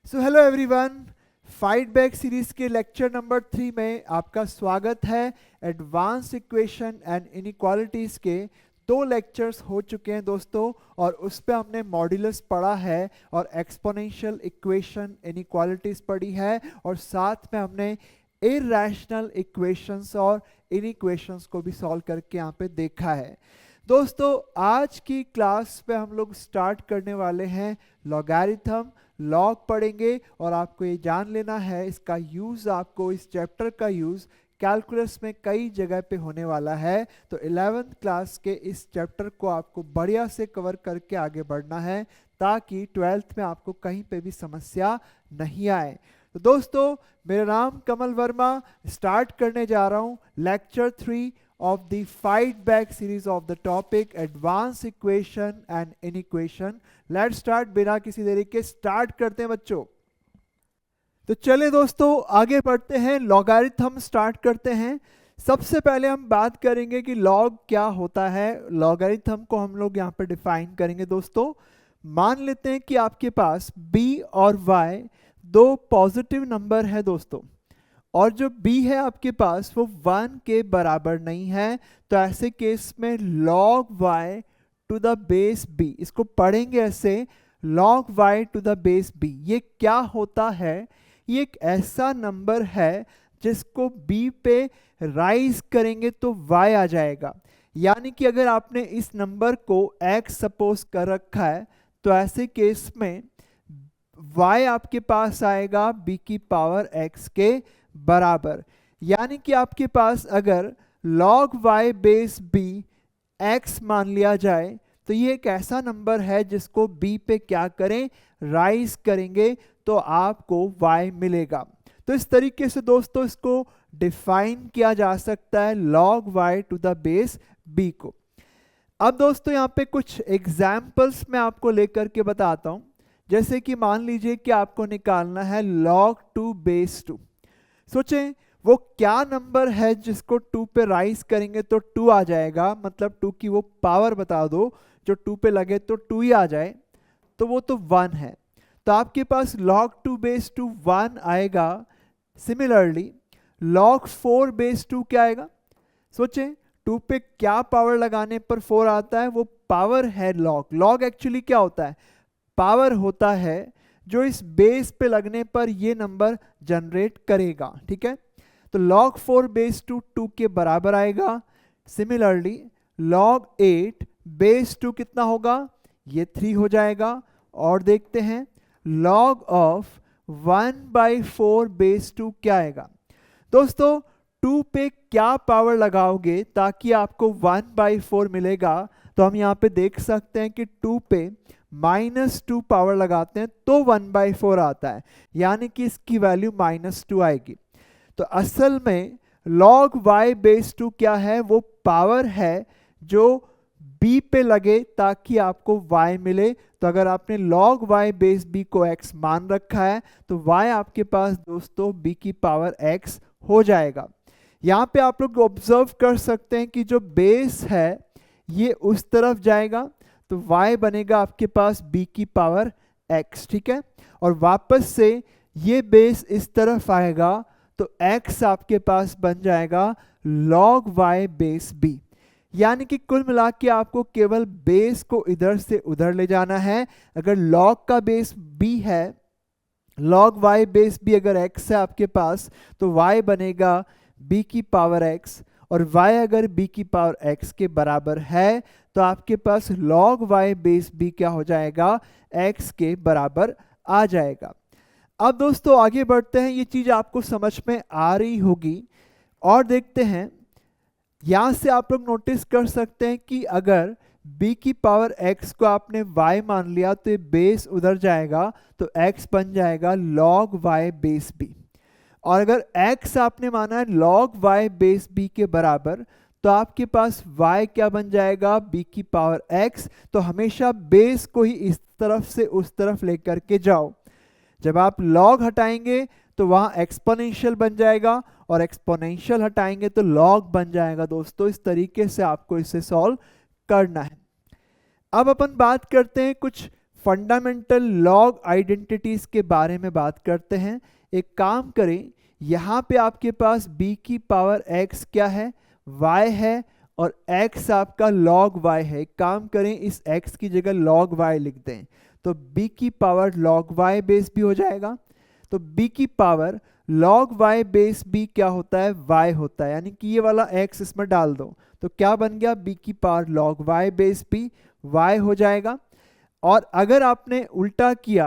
So hello everyone, fight back series के lecture number 3 में आपका स्वागत है। एडवांस इक्वेशन एंड इनइक्वालिटीज़ के 2 लेक्चर्स हो चुके हैं दोस्तों, और उस पे हमने मॉड्यूलस पढ़ा है और एक्सपोनेंशियल इक्वेशन इनइक्वालिटीज़ पढ़ी है, और साथ में हमने इरैशनल इक्वेशंस और इनइक्वेशंस को भी सॉल्व करके यहाँ पे देखा है। दोस्तों, आज की क्लास पे हम लोग स्टार्ट करने वाले हैं लॉगरिथम। लॉग पढ़ेंगे और आपको ये जान लेना है इसका यूज़, आपको इस चैप्टर का यूज़ कैलकुलस में कई जगह पे होने वाला है। तो 11th क्लास के इस चैप्टर को आपको बढ़िया से कवर करके आगे बढ़ना है, ताकि 12th में आपको कहीं पे भी समस्या नहीं आए। तो दोस्तों, मेरा नाम कमल वर्मा, स्टार्ट करने जा रहा हूँ lecture 3 of the fight back series of the topic advanced equation and inequation. Let's start। बिना किसी देरी के स्टार्ट करते हैं बच्चों। तो चले दोस्तों, आगे बढ़ते हैं, लॉगरिथम स्टार्ट करते हैं। सबसे पहले हम बात करेंगे कि लॉग क्या होता है। लॉगरिथम को हम लोग यहाँ पर डिफाइन करेंगे दोस्तों। मान लेते हैं कि आपके पास b और y दो पॉजिटिव नंबर है दोस्तों, और जो b है आपके पास वो 1 के बराबर नहीं है। तो ऐसे केस में log y to the base b, इसको पढ़ेंगे ऐसे, log y to the base b। ये क्या होता है? ये एक ऐसा नंबर है जिसको b पे राइज करेंगे तो y आ जाएगा। यानी कि अगर आपने इस नंबर को x सपोज कर रखा है, तो ऐसे केस में y आपके पास आएगा b की पावर x के बराबर। यानी कि आपके पास अगर log y base b x मान लिया जाए, तो ये एक ऐसा नंबर है जिसको b पे क्या करें, राइज करेंगे तो आपको y मिलेगा। तो इस तरीके से दोस्तों इसको डिफाइन किया जा सकता है log y to the base b को। अब दोस्तों यहाँ पे कुछ एग्जाम्पल्स मैं आपको लेकर के बताता हूँ। जैसे कि मान लीजिए कि आपको निकालना है log 2 बेस 2। सोचें वो क्या नंबर है जिसको 2 पे राइज करेंगे तो 2 आ जाएगा, मतलब 2 की वो पावर बता दो जो 2 पे लगे तो 2 ही आ जाए, तो वो तो 1 है। तो आपके पास log 2 बेस 2 1 आएगा। सिमिलरली log 4 बेस 2 क्या आएगा? सोचें 2 पे क्या पावर लगाने पर 4 आता है? वो पावर है log। log एक्चुअली क्या होता है? पावर होता है जो इस बेस पे लगने पर ये नंबर जनरेट करेगा। ठीक है, तो log 4 बेस 2 2 के बराबर आएगा। सिमिलरली log 8 बेस 2 कितना होगा? ये 3 हो जाएगा। और देखते हैं log ऑफ 1/4 बेस 2 क्या आएगा? दोस्तों 2 पे क्या पावर लगाओगे ताकि आपको 1/4 मिलेगा? तो हम यहाँ पे देख सकते हैं कि 2 पे -2 पावर लगाते हैं तो 1/4 आता है, यानी कि इसकी वैल्यू -2 आएगी। तो असल में log y बेस 2 क्या है? वो पावर है जो b पे लगे ताकि आपको y मिले। तो अगर आपने log y बेस b को x मान रखा है, तो y आपके पास दोस्तों b की पावर x हो जाएगा। यहाँ पे आप लोग ऑब्जर्व कर सकते हैं कि जो बेस है ये उस तरफ जाएगा, तो y बनेगा आपके पास b की पावर x। ठीक है, और वापस से ये बेस इस तरफ आएगा, तो x आपके पास बन जाएगा log y बेस b। यानी कि कुल मिला के आपको केवल बेस को इधर से उधर ले जाना है। अगर log का बेस b है, log y बेस b अगर x है आपके पास, तो y बनेगा b की पावर x, और y अगर b की पावर x के बराबर है, तो आपके पास log y बेस b क्या हो जाएगा? x के बराबर आ जाएगा। अब दोस्तों आगे बढ़ते हैं, ये चीज़ आपको समझ में आ रही होगी। और देखते हैं, यहाँ से आप लोग नोटिस कर सकते हैं कि अगर b की पावर x को आपने y मान लिया, तो ये बेस उधर जाएगा, तो x बन जाएगा log y बेस b। और अगर x आपने माना है log y बेस b के बराबर, तो आपके पास y क्या बन जाएगा? b की पावर x। तो हमेशा बेस को ही इस तरफ से उस तरफ लेकर के जाओ। जब आप log हटाएंगे तो वहाँ एक्सपोनेंशियल बन जाएगा, और एक्सपोनेंशियल हटाएंगे तो log बन जाएगा। दोस्तों इस तरीके से आपको इसे सॉल्व करना है। अब अपन बात करते हैं कुछ फंडामेंटल लॉग आइडेंटिटीज के बारे में बात करते हैं। एक काम करें, यहाँ पे आपके पास b की पावर x क्या है, y है, और x आपका log y है। एक काम करें, इस x की जगह log y लिख दें, तो b की power log y base b हो जाएगा। तो b की power log y base b क्या होता है, y होता है, यानी कि ये वाला x इसमें डाल दो, तो क्या बन गया, b की power log y base b y हो जाएगा। और अगर आपने उल्टा किया,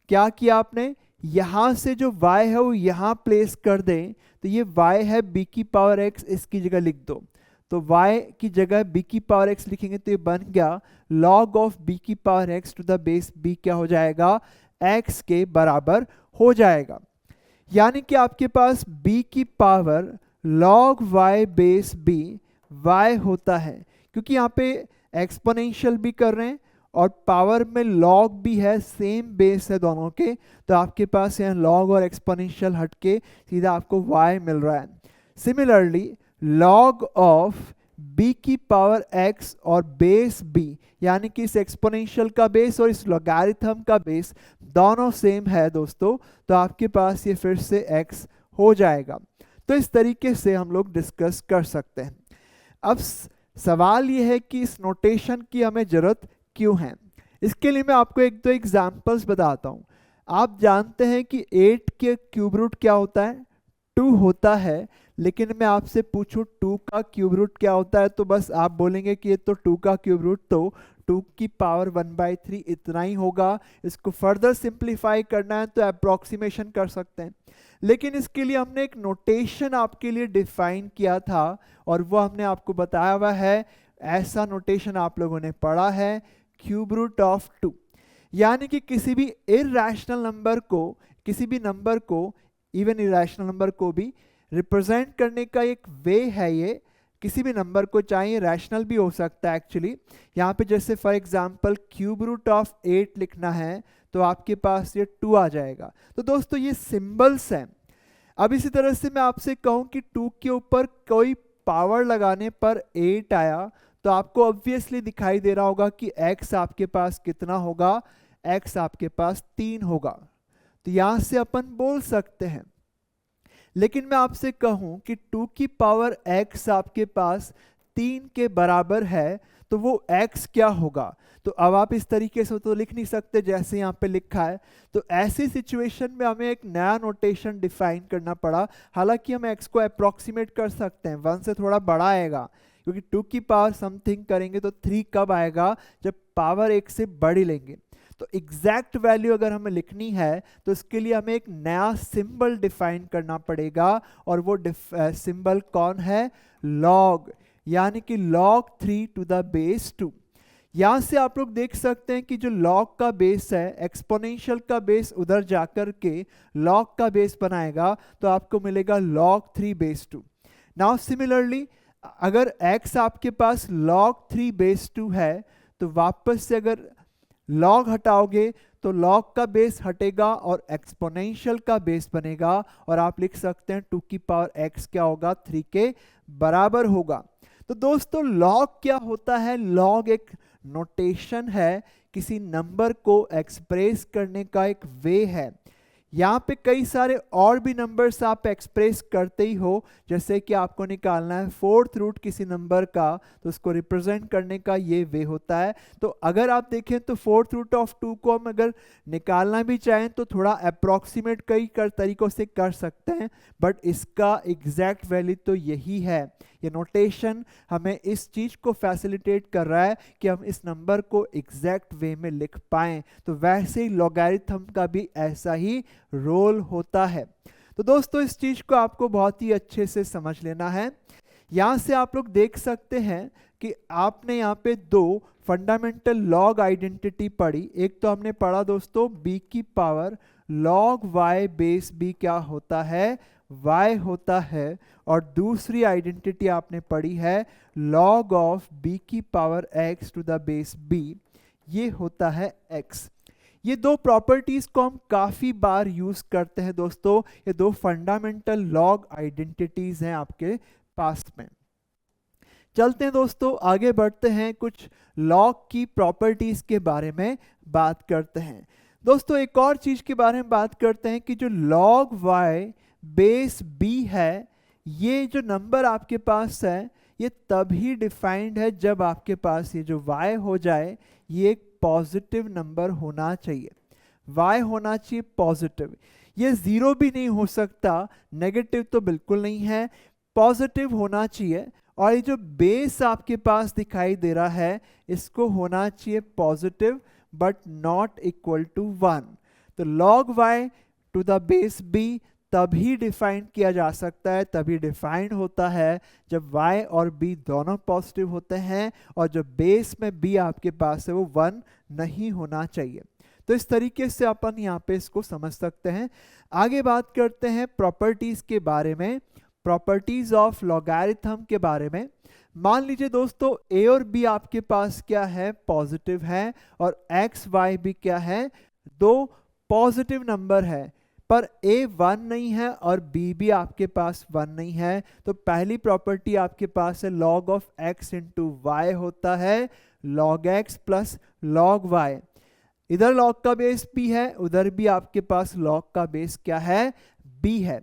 क्या किया आपने, यहाँ से जो y है वो यहाँ प्लेस कर दें, तो ये y है b की पावर x, इसकी जगह लिख दो। तो y की जगह b की पावर x लिखेंगे तो ये बन गया log ऑफ b की power x to the base b क्या हो जाएगा, x के बराबर हो जाएगा। यानी कि आपके पास b की power log y base b y होता है, क्योंकि यहाँ पे एक्सपोनेंशियल भी कर रहे हैं और पावर में लॉग भी है, सेम बेस है दोनों के, तो आपके पास यहाँ लॉग और एक्सपोनेंशियल हटके सीधा आपको y मिल रहा है। सिमिलरली लॉग ऑफ b की पावर x और बेस b, यानी कि इस एक्सपोनेंशियल का बेस और इस लॉगरिथम का बेस दोनों सेम है दोस्तों, तो आपके पास ये फिर से x हो जाएगा। तो इस तरीके से हम लोग डिस्कस कर सकते हैं। अब सवाल ये है कि इस नोटेशन की हमें जरूरत क्यों है। इसके लिए मैं आपको एक दो एग्जांपल्स बताता हूँ। आप जानते हैं कि 8 के क्यूब रूट क्या होता है, 2 होता है, लेकिन मैं आपसे पूछूं 2 का क्यूब रूट क्या होता है, तो बस आप बोलेंगे कि ये तो 2 का क्यूब रूट तो 2 की पावर 1/3 इतना ही होगा। इसको फर्दर सिंप्लीफाई करना है तो अप्रोक्सीमेशन कर सकते हैं, लेकिन इसके लिए हमने एक नोटेशन आपके लिए डिफाइन किया था और वो हमने आपको बताया हुआ है। ऐसा नोटेशन आप लोगों ने पढ़ा है, क्यूब रूट ऑफ 2, यानी कि किसी भी इरैशनल नंबर को, किसी भी नंबर को, इवन इरैशनल नंबर को भी रिप्रेजेंट करने का एक वे है ये। किसी भी नंबर को, चाहे रैशनल भी हो सकता है एक्चुअली। यहाँ पे जैसे for example cube root of 8 लिखना है तो आपके पास ये 2 आ जाएगा। तो दोस्तों ये सिंबल्स हैं। अब इसी तरह से मैं आपसे कहूँ कि 2 के ऊपर कोई पावर लगाने पर 8 आया, तो आपको ऑब्वियसली दिखाई दे रहा होगा कि x आपके पास कितना होगा, x आपके पास 3 होगा। तो यहाँ से अपन बोल सकते हैं। लेकिन मैं आपसे कहूं कि 2 की पावर x आपके पास 3 के बराबर है, तो वो x क्या होगा। तो अब आप इस तरीके से तो लिख नहीं सकते जैसे यहाँ पे लिखा है, तो ऐसी सिचुएशन में हमें एक नया नोटेशन डिफाइन करना पड़ा। हालांकि हम x को अप्रोक्सीमेट कर सकते हैं, 1 से थोड़ा बड़ा आएगा, क्योंकि 2 की पावर समथिंग करेंगे तो 3 कब आएगा, जब पावर 1 से बड़ी लेंगे। तो एग्जैक्ट वैल्यू अगर हमें लिखनी है तो इसके लिए हमें एक नया सिंबल डिफाइन करना पड़ेगा, और वो सिंबल कौन है, लॉग, यानी कि log 3 टू द बेस 2। यहाँ से आप लोग देख सकते हैं कि जो log का बेस है, एक्सपोनेंशियल का बेस उधर जाकर के log का बेस बनाएगा, तो आपको मिलेगा log 3 बेस 2। नाउ सिमिलरली अगर x आपके पास log 3 बेस 2 है, तो वापस से अगर log हटाओगे तो log का बेस हटेगा और एक्सपोनेंशियल का बेस बनेगा, और आप लिख सकते हैं 2 की पावर x क्या होगा, 3 के बराबर होगा। तो दोस्तों log क्या होता है, log एक नोटेशन है, किसी नंबर को एक्सप्रेस करने का एक वे है। यहाँ पे कई सारे और भी नंबर्स आप एक्सप्रेस करते ही हो, जैसे कि आपको निकालना है 4th रूट किसी नंबर का, तो उसको रिप्रेजेंट करने का ये वे होता है। तो अगर आप देखें तो 4th रूट ऑफ 2 को हम अगर निकालना भी चाहें तो थोड़ा अप्रॉक्सीमेट कई तरीकों से कर सकते हैं, बट इसका एग्जैक्ट वैल्यू तो यही है। ये नोटेशन हमें इस चीज को फैसिलिटेट कर रहा है कि हम इस नंबर को एग्जैक्ट वे में लिख पाएं। तो वैसे ही लॉगरिथम का भी ऐसा ही रोल होता है। तो दोस्तों इस चीज को आपको बहुत ही अच्छे से समझ लेना है। यहां से आप लोग देख सकते हैं कि आपने यहाँ पे 2 फंडामेंटल लॉग आइडेंटिटी पढ़ी। एक तो हमने पढ़ा दोस्तों b की power log y base b क्या होता है, y होता है, और दूसरी आइडेंटिटी आपने पढ़ी है log ऑफ b की power x to the base b, ये होता है x। ये 2 प्रॉपर्टीज को हम काफी बार यूज करते हैं दोस्तों। ये 2 फंडामेंटल लॉग आइडेंटिटीज हैं आपके पास में। चलते हैं दोस्तों, आगे बढ़ते हैं, कुछ लॉग की प्रॉपर्टीज के बारे में बात करते हैं। दोस्तों एक और चीज के बारे में बात करते हैं कि जो log y बेस b है, ये जो नंबर आपके पास है ये तभी डिफाइंड है जब आपके पास ये जो y हो जाए ये एक पॉजिटिव नंबर होना चाहिए। y होना चाहिए पॉजिटिव, ये जीरो भी नहीं हो सकता, नेगेटिव तो बिल्कुल नहीं है, पॉजिटिव होना चाहिए। और ये जो बेस आपके पास दिखाई दे रहा है इसको होना चाहिए positive but not equal to 1। तो log y to the base b तभी डिफाइन किया जा सकता है, तभी डिफाइन होता है जब y और b दोनों पॉजिटिव होते हैं और जो बेस में b आपके पास है वो 1 नहीं होना चाहिए। तो इस तरीके से अपन यहाँ पे इसको समझ सकते हैं। आगे बात करते हैं प्रॉपर्टीज के बारे में, प्रॉपर्टीज ऑफ लॉगरिथम के बारे में। मान लीजिए दोस्तों a और b आपके पास क्या है, पॉजिटिव है, और x y भी क्या है, दो पॉजिटिव नंबर है, पर a 1 नहीं है और b भी आपके पास 1 नहीं है। तो पहली प्रॉपर्टी आपके पास है log of x into y होता है log x plus log y। इधर log का बेस b है, उधर भी आपके पास log का बेस क्या है, b है।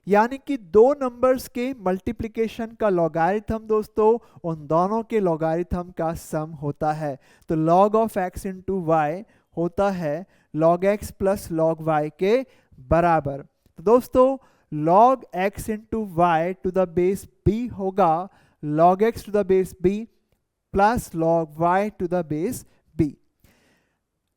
यानी कि दो नंबर्स के मल्टीप्लिकेशन का लॉगरिथम दोस्तों उन दोनों के लॉगरिथम का सम होता है। तो log of x into y होता है log x plus log y के बराबर। तो दोस्तों log x into y to the base b होगा log x to the base b plus log y to the base b।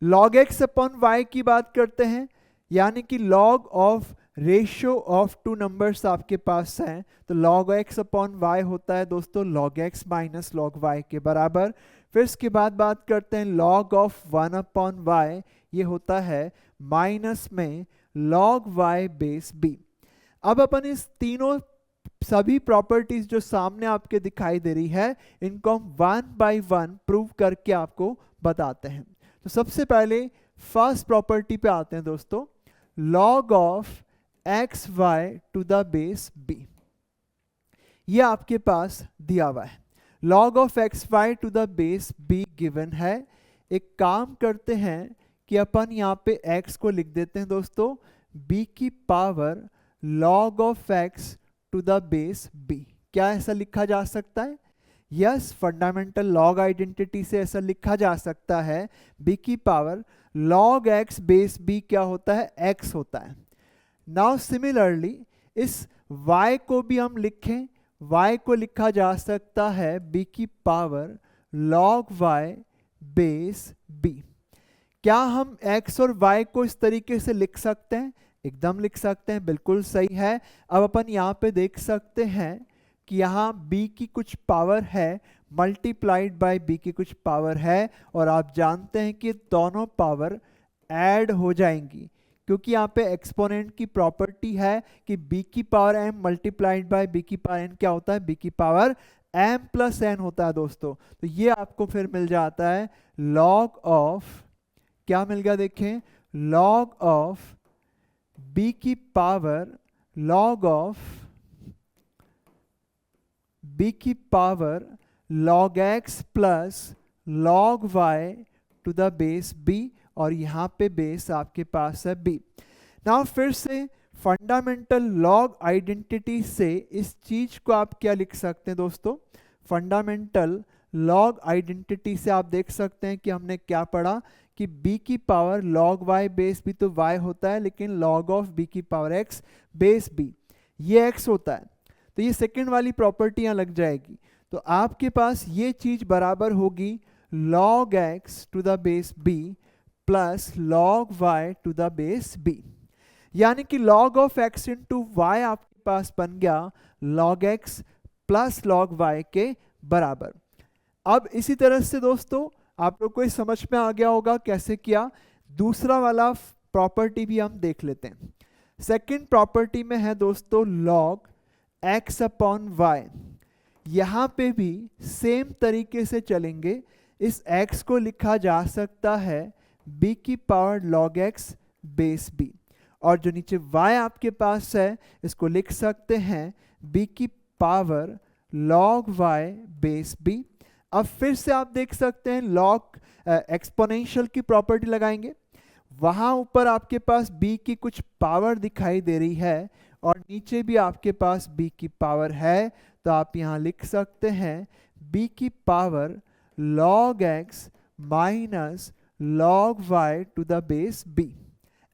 log x upon y की बात करते हैं, यानी कि log of ratio of two numbers आपके पास हैं, तो log x अपॉन y होता है दोस्तों log x minus log y के बराबर। फिर इसके बाद बात करते हैं log ऑफ 1 अपॉन y, ये होता है माइनस में log y बेस b। अब अपन इस तीनों सभी प्रॉपर्टीज जो सामने आपके दिखाई दे रही है इनको हम 1 बाय 1 प्रूव करके आपको बताते हैं। तो सबसे पहले फर्स्ट प्रॉपर्टी पे आते हैं दोस्तों, log of x y to the base b, ये आपके पास दिया हुआ है। log of x y to the base b given है। एक काम करते हैं कि अपन यहाँ पे x को लिख देते हैं दोस्तों b की power log of x to the base b। क्या ऐसा लिखा जा सकता है? यस, फंडामेंटल लॉग आइडेंटिटी से ऐसा लिखा जा सकता है, b की power log x base b क्या होता है, x होता है। नाउ सिमिलरली इस y को भी हम लिखें, y को लिखा जा सकता है b की power log y base b। क्या हम x और y को इस तरीके से लिख सकते हैं? एकदम लिख सकते हैं, बिल्कुल सही है। अब अपन यहाँ पे देख सकते हैं कि यहाँ b की कुछ पावर है मल्टीप्लाइड बाय b की कुछ पावर है, और आप जानते हैं कि दोनों पावर ऐड हो जाएंगी क्योंकि यहाँ पे एक्सपोनेंट की प्रॉपर्टी है कि b की power m multiplied by b की पावर n क्या होता है, b की पावर m प्लस n होता है दोस्तों। तो ये आपको फिर मिल जाता है log ऑफ, क्या मिल गया देखें, log ऑफ b की पावर log ऑफ b की power log x plus log y to the base b, और यहाँ पे बेस आपके पास है b। नाउ फिर से फंडामेंटल लॉग आइडेंटिटी से इस चीज को आप क्या लिख सकते हैं दोस्तों, फंडामेंटल लॉग आइडेंटिटी से आप देख सकते हैं कि हमने क्या पढ़ा कि b की power log y base b तो y होता है, लेकिन log ऑफ b की पावर x बेस b ये x होता है। तो ये सेकेंड वाली प्रॉपर्टी यहाँ लग जाएगी। तो आपके पास ये चीज बराबर होगी log x to the base b plus log y to the base b, यानी कि log of x into y आपके पास बन गया log x plus log y के बराबर। अब इसी तरह से दोस्तों आप लोग को ये समझ में आ गया होगा कैसे किया। दूसरा वाला प्रॉपर्टी भी हम देख लेते हैं। सेकंड प्रॉपर्टी में है दोस्तों log x अपॉन y। यहाँ पे भी सेम तरीके से चलेंगे, इस x को लिखा जा सकता है b की power log x base b, और जो नीचे y आपके पास है इसको लिख सकते हैं b की power log y base b। अब फिर से आप देख सकते हैं log एक्सपोनेंशियल की प्रॉपर्टी लगाएंगे, वहां ऊपर आपके पास b की कुछ पावर दिखाई दे रही है और नीचे भी आपके पास b की पावर है, तो आप यहाँ लिख सकते हैं b की power log x minus log y to the base b,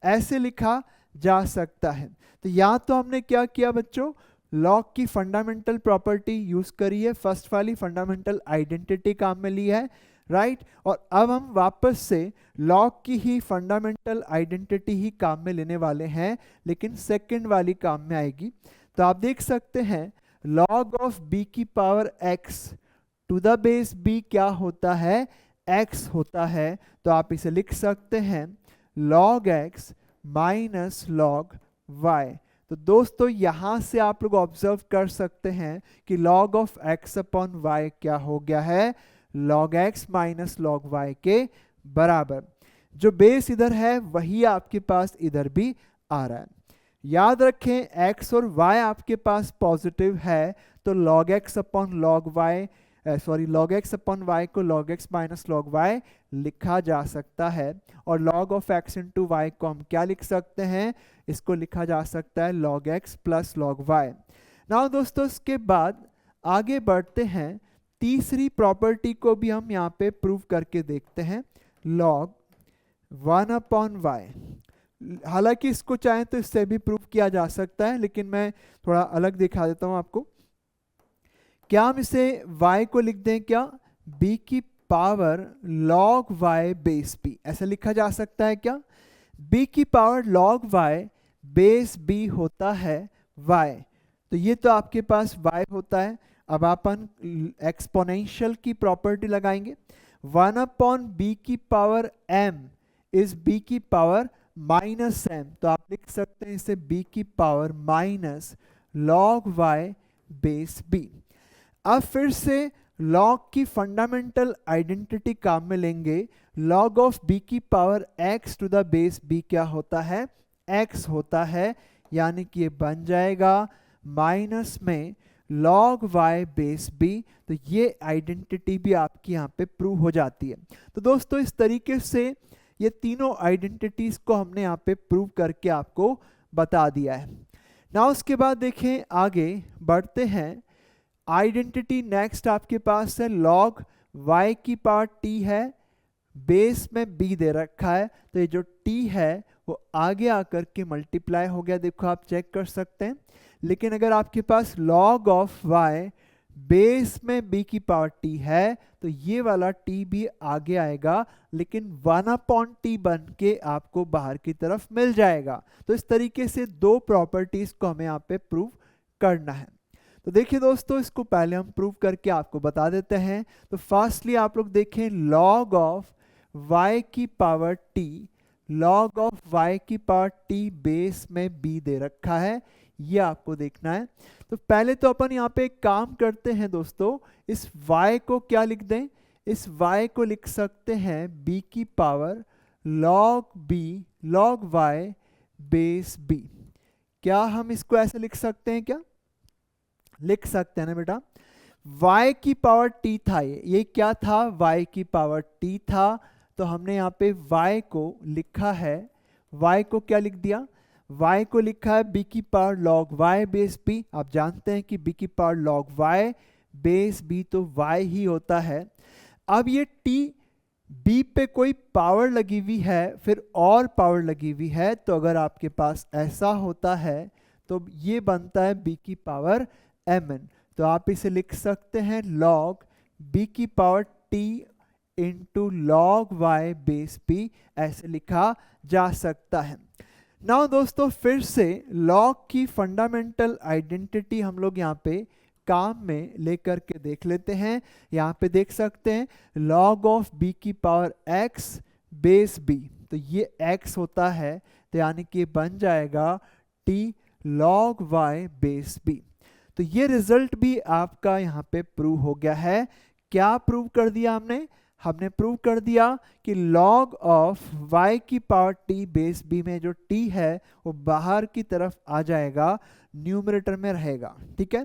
ऐसे लिखा जा सकता है। तो यहाँ तो हमने क्या किया बच्चों, लॉग की फंडामेंटल प्रॉपर्टी यूज करी है, फर्स्ट वाली फंडामेंटल आइडेंटिटी काम में ली है, राइट। और अब हम वापस से लॉग की ही फंडामेंटल आइडेंटिटी ही काम में लेने वाले हैं, लेकिन सेकंड वाली काम में आएगी। तो आप देख सकते हैं log ऑफ b की power x to the base b क्या होता है, x होता है। तो आप इसे लिख सकते हैं log x minus log y। तो दोस्तों यहां से आप लोग ऑब्जर्व कर सकते हैं कि log of x upon y क्या हो गया है, log x minus log y के बराबर। जो बेस इधर है वही आपके पास इधर भी आ रहा है। याद रखें x और y आपके पास पॉजिटिव है, तो log x upon log y log x upon y को log x minus log y लिखा जा सकता है। और log of x into y को हम क्या लिख सकते हैं, इसको लिखा जा सकता है log x plus log y। Now दोस्तों इसके बाद आगे बढ़ते हैं, तीसरी प्रॉपर्टी को भी हम यहाँ पे प्रूव करके देखते हैं, log 1 अपॉन y। हालांकि इसको चाहें तो इससे भी प्रूव किया जा सकता है, लेकिन मैं थोड़ा अलग दिखा देता हूं आपको। क्या हम इसे y को लिख दें, क्या b की power log y base b, ऐसा लिखा जा सकता है क्या। b की power log y base b होता है y, तो ये तो आपके पास y होता है। अब अपन एक्सपोनेंशियल की प्रॉपर्टी लगाएंगे, 1 अपॉन b की पावर m इज b की पावर माइनस m, तो आप लिख सकते हैं इसे b की power minus log y base b। अब फिर से log की फंडामेंटल आइडेंटिटी काम में लेंगे, log ऑफ b की power x to the base b क्या होता है, x होता है, यानी कि ये बन जाएगा माइनस में log y बेस b। तो ये आइडेंटिटी भी आपकी यहाँ पे प्रूव हो जाती है। तो दोस्तों इस तरीके से ये तीनों आइडेंटिटीज को हमने यहाँ पे प्रूव करके आपको बता दिया है। ना उसके बाद देखें आगे बढ़ते हैं, आइडेंटिटी नेक्स्ट आपके पास है log y की पावर t है, बेस में b दे रखा है, तो ये जो t है वो आगे आकर के मल्टीप्लाई हो गया, देखो आप चेक कर सकते हैं। लेकिन अगर आपके पास log ऑफ y बेस में b की पावर t है, तो ये वाला t भी आगे आएगा, लेकिन 1 अपॉन t बन के आपको बाहर की तरफ मिल जाएगा। तो इस तरीके से दो प्रॉपर्टीज को हमें यहाँ पे प्रूव करना है। तो देखिए दोस्तों इसको पहले हम प्रूव करके आपको बता देते हैं। तो फर्स्टली आप लोग देखें log ऑफ y की power t, log of y की पावर t बेस में b दे रखा है, ये आपको देखना है। तो पहले तो अपन यहाँ पे एक काम करते हैं दोस्तों, इस y को क्या लिख दें, इस y को लिख सकते हैं b की power log y base b। क्या हम इसको ऐसे लिख सकते हैं, क्या लिख सकते हैं ना बेटा। y की पावर t था, ये क्या था, y की पावर t था, तो हमने यहाँ पे y को लिखा है, y को क्या लिख दिया, y को लिखा है b की power log y base b। आप जानते हैं कि b की power log y base b तो y ही होता है। अब ये t b पे कोई पावर लगी हुई है, फिर और पावर लगी हुई है, तो अगर आपके पास ऐसा होता है तो ये बनता है b की पावर mn। तो आप इसे लिख सकते हैं log b की power t into log y base b, ऐसे लिखा जा सकता है। नाउ दोस्तों फिर से log की फंडामेंटल आइडेंटिटी हम लोग यहाँ पे काम में लेकर के देख लेते हैं। यहाँ पे देख सकते हैं log ऑफ b की पावर x बेस b, तो ये x होता है, तो यानी कि बन जाएगा t log y base b। तो ये रिजल्ट भी आपका यहाँ पे प्रूव हो गया है। क्या प्रूव कर दिया हमने प्रूव कर दिया कि log ऑफ y की पावर t बेस b में जो t है वो बाहर की तरफ आ जाएगा, न्यूमरेटर में रहेगा, ठीक है।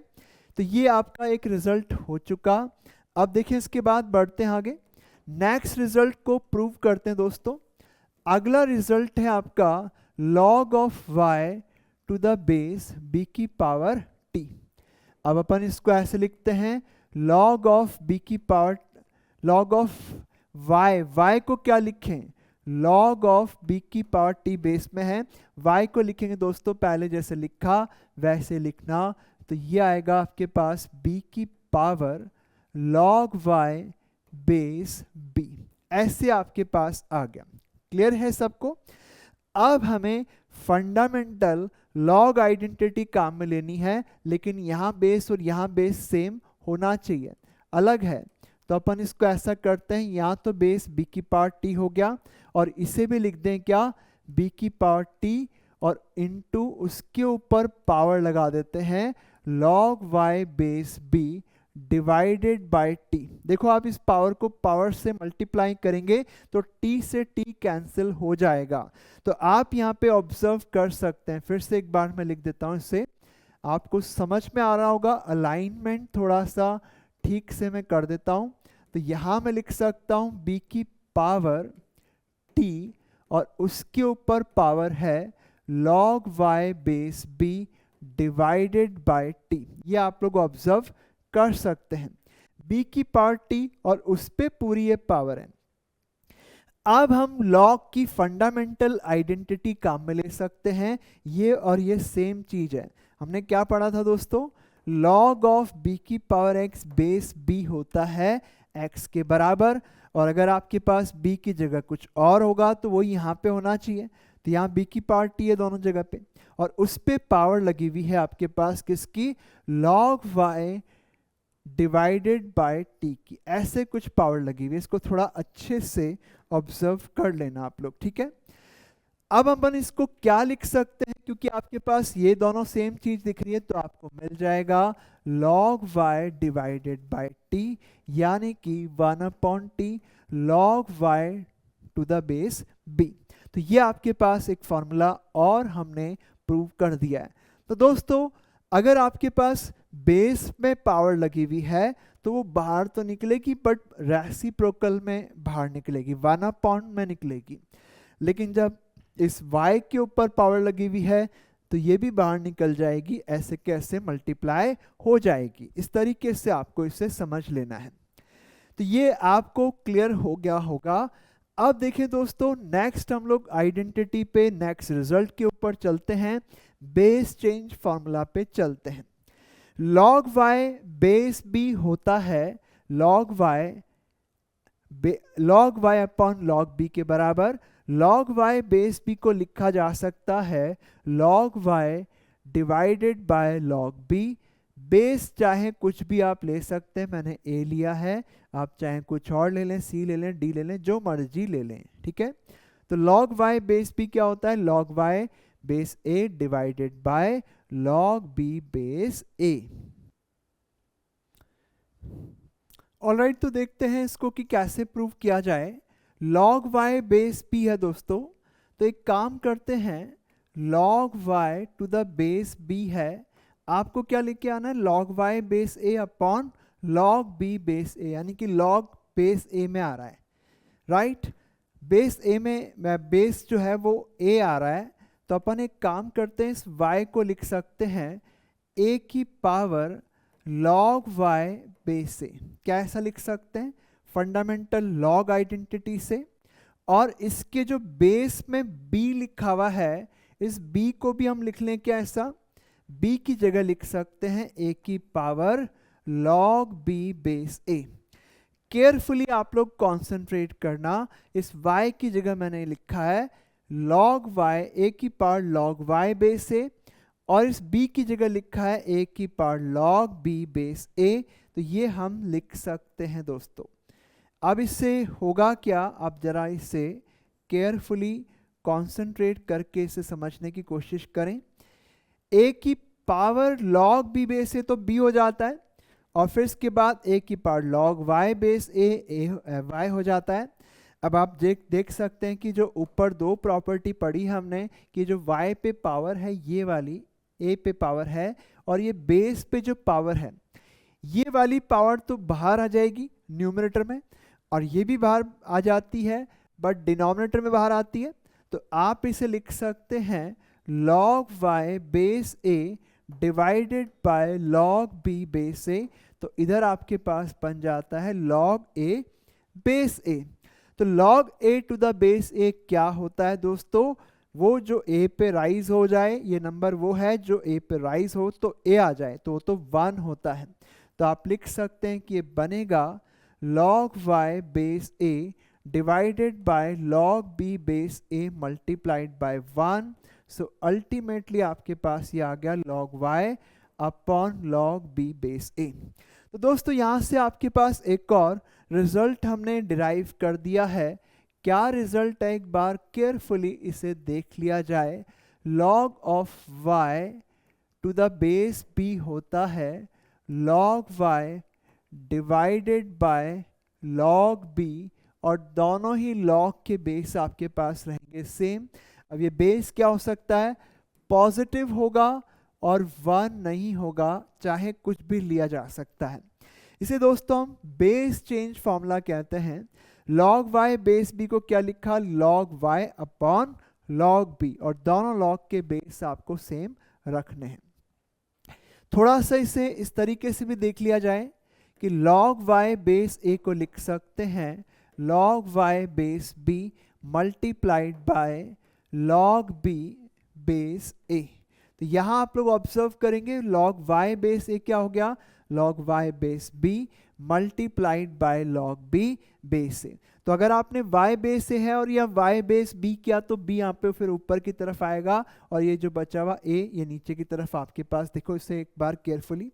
तो ये आपका एक रिजल्ट हो चुका। अब देखिए इसके बाद बढ़ते हैं आगे, नेक्स्ट रिजल्ट को प्रूव करते हैं दोस्तों। अगला रिजल्ट है आपका log of y to the base b की पावर t। अब अपन इसको ऐसे लिखते हैं log ऑफ b की पावर, log ऑफ y को क्या लिखें, log ऑफ b की पावर t बेस में है, y को लिखेंगे दोस्तों पहले जैसे लिखा वैसे लिखना, तो ये आएगा आपके पास b की power log y base b, ऐसे आपके पास आ गया। क्लियर है सबको? अब हमें फंडामेंटल लॉग आइडेंटिटी काम में लेनी है, लेकिन यहाँ बेस और यहाँ बेस सेम होना चाहिए, अलग है। तो अपन इसको ऐसा करते हैं, यहाँ तो बेस b की पावर t हो गया और इसे भी लिख दें क्या, b की पावर t, और इनटू उसके ऊपर पावर लगा देते हैं log y base b divided by t। देखो आप इस पावर को पावर से मल्टीप्लाई करेंगे तो t से t कैंसिल हो जाएगा। तो आप यहाँ पे ऑब्जर्व कर सकते हैं, फिर से एक बार मैं लिख देता हूँ इसे, आपको समझ में आ रहा होगा। अलाइनमेंट थोड़ा सा ठीक से मैं कर देता हूँ। तो यहाँ मैं लिख सकता हूँ b की पावर t और उसके ऊपर पावर है log y base b divided by t। ये आप लोग ऑब्जर्व कर सकते हैं, b की पावर t और उस पे पूरी ये पावर है। अब हम लॉग की फंडामेंटल आइडेंटिटी काम में ले सकते हैं, ये और ये सेम चीज है। हमने क्या पढ़ा था दोस्तों, log ऑफ b की पावर x बेस b होता है x के बराबर, और अगर आपके पास b की जगह कुछ और होगा तो वो यहाँ पे होना चाहिए। तो यहाँ b की पावर t है दोनों जगह पे, और उस पे पावर लगी हुई है आपके पास किसकी, log y divided by t की, ऐसे कुछ पावर लगी हुई है। इसको थोड़ा अच्छे से ऑब्जर्व कर लेना आप लोग, ठीक है। अब अपन इसको क्या लिख सकते हैं, क्योंकि आपके पास ये दोनों सेम चीज दिख रही है, तो आपको मिल जाएगा log y divided by t, यानी कि 1/t log y to the base b। तो ये आपके पास एक फॉर्मूला और हमने प्रूव कर दिया है। तो दोस्तों अगर आपके पास बेस में पावर लगी हुई है तो वो बाहर तो निकलेगी, बट रेसिप्रोकल में बाहर निकलेगी, 1/, में निकलेगी। लेकिन जब इस y के ऊपर पावर लगी हुई है तो ये भी बाहर निकल जाएगी, ऐसे कैसे मल्टीप्लाई हो जाएगी। इस तरीके से आपको इसे समझ लेना है। तो ये आपको क्लियर हो गया होगा। अब देखिए दोस्तों, नेक्स्ट हम लोग आइडेंटिटी पे, नेक्स्ट रिजल्ट के ऊपर चलते हैं, बेस चेंज फॉर्मूला पे चलते हैं। log y बेस b होता है log y upon log b के बराबर। log y बेस b को लिखा जा सकता है log y divided by log b। Base चाहे कुछ भी आप ले सकते हैं, मैंने a लिया है, आप चाहे कुछ और ले लें, c ले लें, d ले लें, जो मर्जी ले लें, ठीक है। तो log y बेस b क्या होता है, log y base a divided by log b base a। Alright, तो देखते हैं इसको कि कैसे प्रूव किया जाए। log y बेस p है दोस्तों, तो एक काम करते हैं, log y to the base b है, आपको क्या लेके आना है, log y base a upon log b base a, यानी कि log बेस a में आ रहा है, राइट। बेस a में बेस जो है वो a आ रहा है, तो अपन एक काम करते हैं, इस y को लिख सकते हैं a की power log y base a। कैसा लिख सकते हैं, फंडामेंटल लॉग आइडेंटिटी से। और इसके जो बेस में b लिखा हुआ है, इस b को भी हम लिख लें क्या, ऐसा b की जगह लिख सकते हैं a की power log b base a। Carefully आप लोग कॉन्सेंट्रेट करना, इस y की जगह मैंने लिखा है log y, a की power log y base a, और इस b की जगह लिखा है a की power log b base a। तो ये हम लिख सकते हैं दोस्तों। अब इससे होगा क्या, आप जरा इसे केयरफुली कॉन्सेंट्रेट करके इसे समझने की कोशिश करें। a की power log b base a तो b हो जाता है, और फिर इसके बाद a की power log y base a y हो जाता है। अब आप देख सकते हैं कि जो ऊपर दो प्रॉपर्टी पढ़ी हमने, कि जो y पे पावर है ये वाली, a पे पावर है, और ये बेस पे जो पावर है, ये वाली पावर तो बाहर आ जाएगी न्यूमरेटर में, और ये भी बाहर आ जाती है, बट डिनोमिनेटर में बाहर आती है। तो आप इसे लिख सकते हैं log y base a divided by log b base a। तो इधर आपके पास बन जाता है log a बेस a। तो log a to the base a क्या होता है दोस्तों? वो जो a पे राइज हो जाए, ये नंबर वो है जो a पे राइज हो तो a आ जाए, तो वो तो 1 होता है। तो आप लिख सकते हैं कि ये बनेगा log y base a divided by log b base a multiplied by 1। So ultimately आपके पास ये आ गया log y upon log b base a। तो दोस्तों यहाँ से आपके पास एक और रिजल्ट हमने डिराइव कर दिया है। क्या रिजल्ट है, एक बार केयरफुली इसे देख लिया जाए। log of y to the base b होता है log y divided by log b, और दोनों ही log के बेस आपके पास रहेंगे सेम। अब ये बेस क्या हो सकता है? पॉजिटिव होगा और 1 नहीं होगा, चाहे कुछ भी लिया जा सकता है। इसे दोस्तों हम बेस चेंज फॉर्मूला कहते हैं। log y बेस b को क्या लिखा? log y upon log b, और दोनों log के बेस आपको सेम रखने हैं। थोड़ा सा इसे इस तरीके से भी देख लिया जाए कि log y बेस a को लिख सकते हैं log y base b multiplied by log b base a। तो यहाँ आप लोग ऑब्जर्व करेंगे log y बेस a क्या हो गया? log y base b multiplied by log b base a। तो अगर आपने y बेस a है और यह y बेस b किया तो b यहाँ पे फिर ऊपर की तरफ आएगा, और ये जो बचा हुआ a ये नीचे की तरफ आपके पास। देखो इसे एक बार केयरफुली।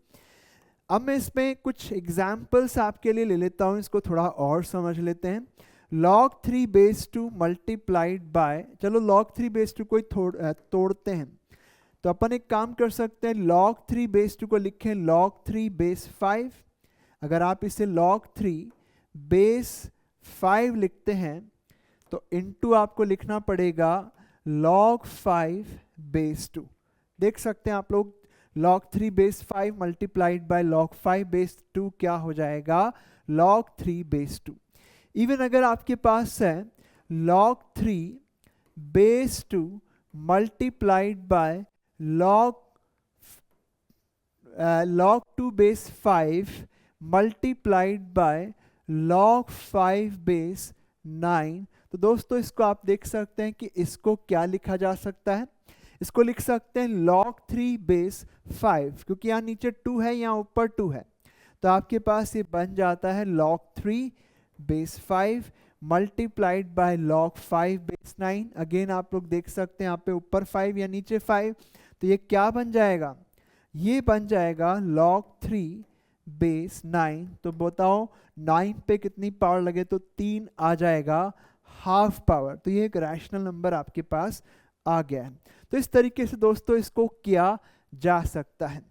अब मैं इसमें कुछ एग्जाम्पल्स आपके लिए ले लेता हूँ, इसको थोड़ा और समझ लेते हैं। log 3 बेस 2 मल्टीप्लाइड बाय, चलो log 3 बेस 2 को तोड़ते हैं। तो अपन एक काम कर सकते हैं, log 3 बेस 2 को लिखें log 3 बेस 5। अगर आप इसे log 3 बेस 5 लिखते हैं तो इनटू आपको लिखना पड़ेगा log 5 बेस 2। देख सकते हैं आप लोग log 3 base 5 multiplied by log 5 base 2 क्या हो जाएगा? log 3 base 2। इवन अगर आपके पास है log 3 base 2 multiplied by log 2 base 5 multiplied by log 5 base 9। तो दोस्तों इसको आप देख सकते हैं कि इसको क्या लिखा जा सकता है? इसको लिख सकते हैं log 3 बेस 5, क्योंकि यहाँ नीचे 2 है, यहाँ ऊपर 2 है। तो आपके पास ये बन जाता है log 3 base 5 multiplied by log 5 base 9। Again आप लोग देख सकते हैं यहाँ पे ऊपर 5 या नीचे 5, तो ये क्या बन जाएगा? ये बन जाएगा log 3 बेस 9। तो बताओ 9 पे कितनी पावर लगे? तो 3 आ जाएगा, हाफ पावर। तो ये एक रैशनल नंबर आपके पास आ गया है। तो इस तरीके से दोस्तों इसको किया जा सकता है।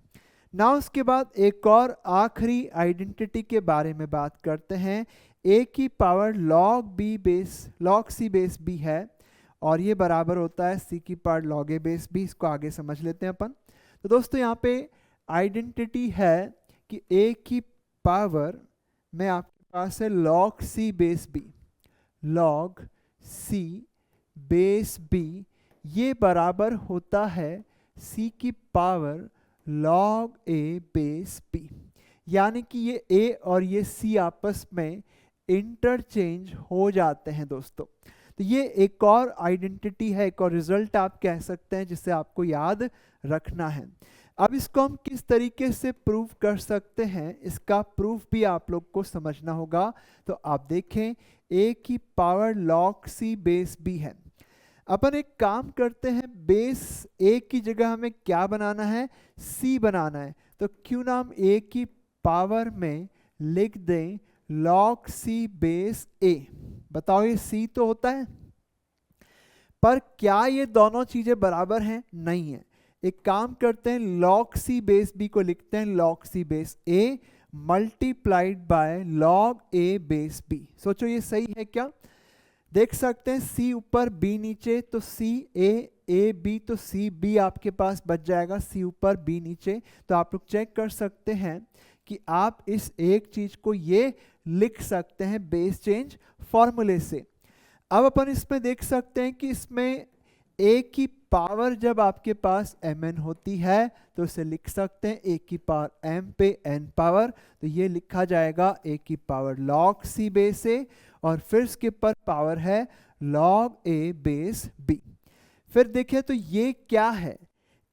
ना उसके बाद एक और आखिरी आइडेंटिटी के बारे में बात करते हैं। a की power log c base b है, और ये बराबर होता है c की power log a base b। इसको आगे समझ लेते हैं अपन। तो दोस्तों यहाँ पे आइडेंटिटी है कि a की पावर में आपके पास है log c base b, log c base b, ये बराबर होता है c की power log a base b। यानी कि ये a और ये c आपस में इंटरचेंज हो जाते हैं दोस्तों। तो ये एक और आइडेंटिटी है, एक और रिजल्ट आप कह सकते हैं जिसे आपको याद रखना है। अब इसको हम किस तरीके से प्रूव कर सकते हैं, इसका प्रूफ भी आप लोग को समझना होगा। तो आप देखें a की power log c base b है। अपन एक काम करते हैं, बेस a की जगह हमें क्या बनाना है? c बनाना है। तो क्यों ना हम a की पावर में लिख दें log c बेस a। बताओ ये c तो होता है, पर क्या ये दोनों चीजें बराबर हैं? नहीं है। एक काम करते हैं, log c बेस b को लिखते हैं log c base a multiplied by log a base b। सोचो ये सही है क्या? देख सकते हैं c ऊपर b नीचे, तो c a b, तो c b आपके पास बच जाएगा, c ऊपर b नीचे। तो आप लोग चेक कर सकते हैं कि आप इस एक चीज को ये लिख सकते हैं बेस चेंज फॉर्मूले से। अब अपन इसमें देख सकते हैं कि इसमें a की पावर जब आपके पास mn होती है तो इसे लिख सकते हैं a की पावर m पे n पावर, तो ये लिखा जाएगा a की power log c base a, और फिर इसके पर पावर है log a बेस b। फिर देखें तो ये क्या है,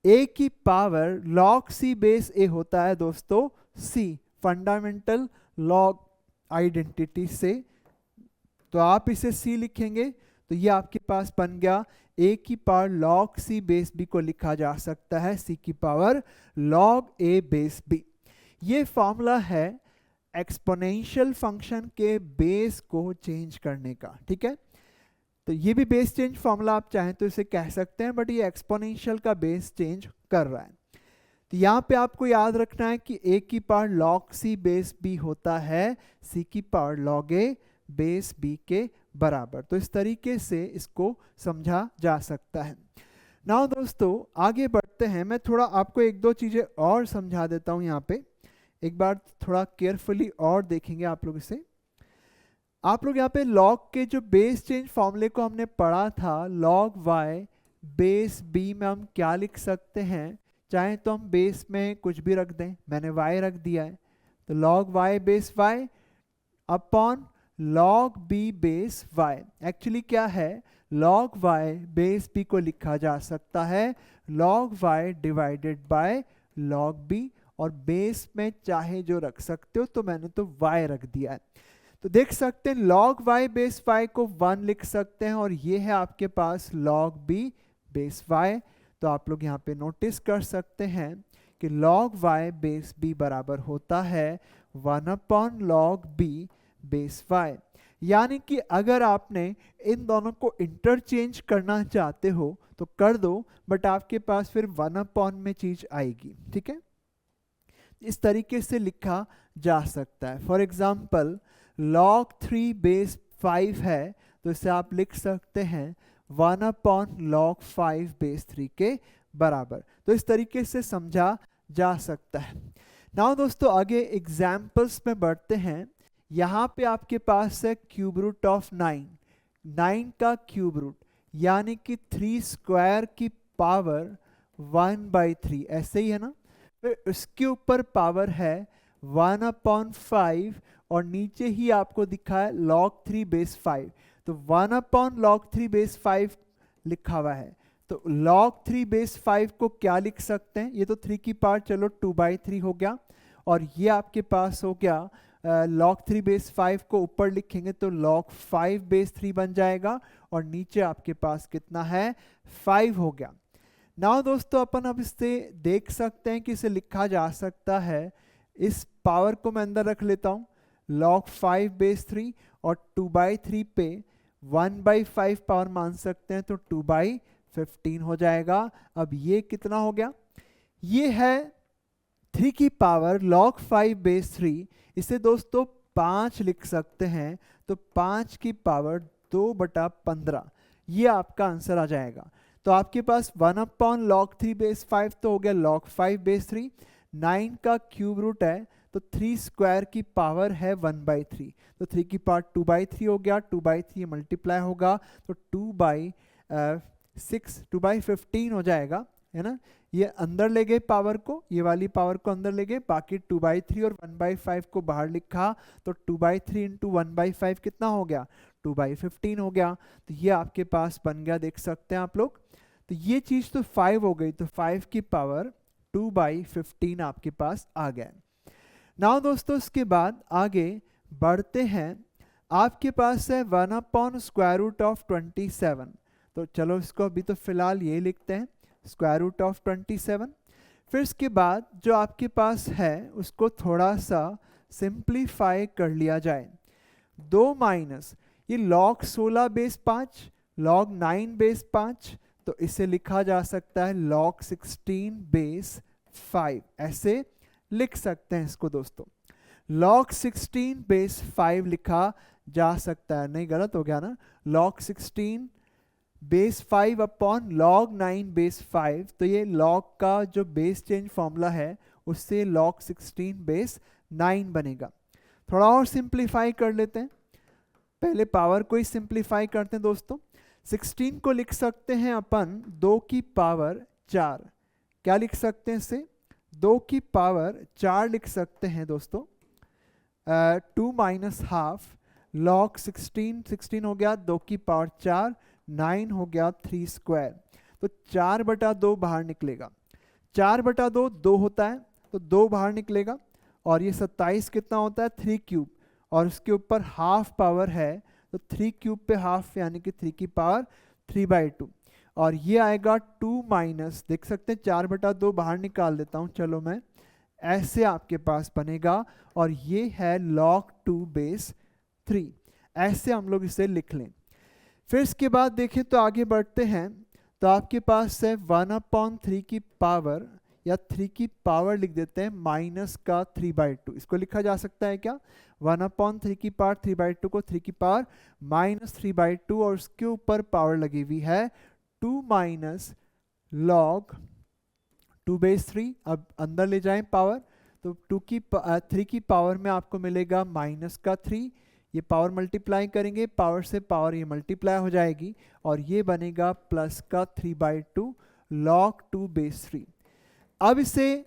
a की power log c base a होता है दोस्तों c, फंडामेंटल लॉग आइडेंटिटी से, तो आप इसे c लिखेंगे तो ये आपके पास बन गया a की power log c base b को लिखा जा सकता है c की power log a base b। ये फॉर्मूला है एक्सपोनेंशियल फंक्शन के बेस को चेंज करने का, ठीक है। तो ये भी बेस चेंज फॉर्मूला आप चाहें तो इसे कह सकते हैं, बट ये एक्सपोनेंशियल का बेस चेंज कर रहा है। तो यहाँ पे आपको याद रखना है कि a की power log c base b होता है c की power log a base b के बराबर। तो इस तरीके से इसको समझा जा सकता है। नाउ दोस्तों आगे बढ़ते हैं, मैं थोड़ा आपको एक दो चीज़ें और समझा देता हूँ। यहाँ पे एक बार थोड़ा केयरफुली और देखेंगे आप लोग इसे। आप लोग यहाँ पे लॉग के जो बेस चेंज फॉर्मूले को हमने पढ़ा था, log y बेस b में हम क्या लिख सकते हैं, चाहे तो हम बेस में कुछ भी रख दें, मैंने y रख दिया है, तो log y base y upon log b base y। Actually क्या है, log y बेस b को लिखा जा सकता है log y divided by log b, और बेस में चाहे जो रख सकते हो, तो मैंने तो y रख दिया है। तो देख सकते हैं log y बेस y को 1 लिख सकते हैं, और ये है आपके पास log b बेस y। तो आप लोग यहाँ पे नोटिस कर सकते हैं कि log y बेस b बराबर होता है 1 upon log b base y। यानी कि अगर आपने इन दोनों को इंटरचेंज करना चाहते हो तो कर दो, बट आपके पास फिर 1 अपॉन में चीज आएगी, ठीक है। इस तरीके से लिखा जा सकता है। फॉर एग्जाम्पल log 3 बेस 5 है, तो इसे आप लिख सकते हैं 1 अपॉन log 5 बेस 3 के बराबर। तो इस तरीके से समझा जा सकता है। नाउ दोस्तों आगे एग्जाम्पल्स में बढ़ते हैं। यहाँ पे आपके पास है क्यूब रूट ऑफ 9, 9 का क्यूब रूट यानी कि 3 स्क्वायर की पावर 1/3, ऐसे ही है ना। फिर उसके ऊपर पावर है 1 अपॉन 5, और नीचे ही आपको दिखा है log 3 बेस 5, तो 1 अपॉन log 3 बेस 5 लिखा हुआ है। तो log 3 बेस 5 को क्या लिख सकते हैं, ये तो 3 की पावर चलो 2/3 हो गया, और ये आपके पास हो गया log 3 बेस 5 को ऊपर लिखेंगे तो log 5 बेस 3 बन जाएगा, और नीचे आपके पास कितना है 5 हो गया। नाउ दोस्तों अपन अब इससे देख सकते हैं कि इसे लिखा जा सकता है, इस पावर को मैं अंदर रख लेता हूँ log 5 बेस 3, और 2/3 पे 1/5 पावर मान सकते हैं, तो 2/15 हो जाएगा। अब ये कितना हो गया, ये है 3 की पावर log 5 बेस 3, इसे दोस्तों 5 लिख सकते हैं, तो 5 की पावर 2/15, ये आपका आंसर आ जाएगा। तो आपके पास 1 अपॉन log 3 बेस 5 तो हो गया log 5 बेस 3, 9 का क्यूब रूट है तो 3 स्क्वायर की पावर है 1/3, तो 3 की पावर 2/3 हो गया, 2/3 मल्टीप्लाई होगा तो 2/6 2/15 हो जाएगा, है ना। ये अंदर ले गए पावर को, ये वाली पावर को अंदर ले गए, बाकी 2/3 और 1/5 को बाहर लिखा, तो 2/3 इंटू 1/5 कितना हो गया 2/15 हो गया। तो ये आपके पास बन गया, देख सकते हैं आप लोग। तो ये चीज तो 5 हो गई, तो 5 की पावर 2/15 आपके पास आ गया। नाउ दोस्तों इसके बाद आगे बढ़ते हैं, आपके पास है 1 अपॉन स्क्वायर रूट ऑफ 27, तो चलो इसको अभी तो फिलहाल ये लिखते हैं स्क्वायर रूट ऑफ 27। फिर इसके बाद जो आपके पास है उसको थोड़ा सा सिंप्लीफाई कर लिया जाए, 2 माइनस ये log 16 बेस 5 log 9 बेस 5, तो इसे लिखा जा सकता है log 16 बेस 5, ऐसे लिख सकते हैं इसको दोस्तों। log 16 बेस 5 लिखा जा सकता है, नहीं गलत हो गया ना, log 16 base 5 upon log 9 base 5, तो ये log का जो बेस चेंज फॉर्मूला है उससे log 16 बेस 9 बनेगा। थोड़ा और सिंप्लीफाई कर लेते हैं, पहले पावर को ही सिंप्लीफाई करते हैं दोस्तों। 16 को लिख सकते हैं अपन 2 की पावर 4। क्या लिख सकते हैं इसे? 2 की पावर 4 लिख सकते हैं दोस्तों। 2 माइनस हाफ लॉग 16, 16 हो गया 2 की पावर 4, 9 हो गया 3 स्क्वायर। तो 4/2 बाहर निकलेगा। 4/2 2 होता है, तो 2 बाहर निकलेगा। और ये 27 कितना होता है? 3 क्यूब, और उसके ऊपर हाफ पावर है, तो 3 क्यूब पे हाफ यानी कि 3 की पावर 3/2। और ये आएगा 2 माइनस, देख सकते हैं 4/2 बाहर निकाल देता हूँ, चलो मैं, ऐसे आपके पास बनेगा। और ये है log 2 बेस 3, ऐसे हम लोग इसे लिख लें। फिर इसके बाद देखें तो आगे बढ़ते हैं, तो आपके पास है 1/3 की पावर, या 3 की पावर लिख देते हैं माइनस का 3/2। इसको लिखा जा सकता है क्या? 1/3 की पावर 3/2 को 3 की पावर माइनस 3/2, और उसके ऊपर पावर लगी हुई है 2 माइनस log 2 बेस 3। अब अंदर ले जाएं पावर, तो 3 की पावर में आपको मिलेगा माइनस का 3। ये पावर मल्टीप्लाई करेंगे, पावर से पावर ये मल्टीप्लाई हो जाएगी, और ये बनेगा प्लस का 3/2 log 2 बेस 3। अब इसे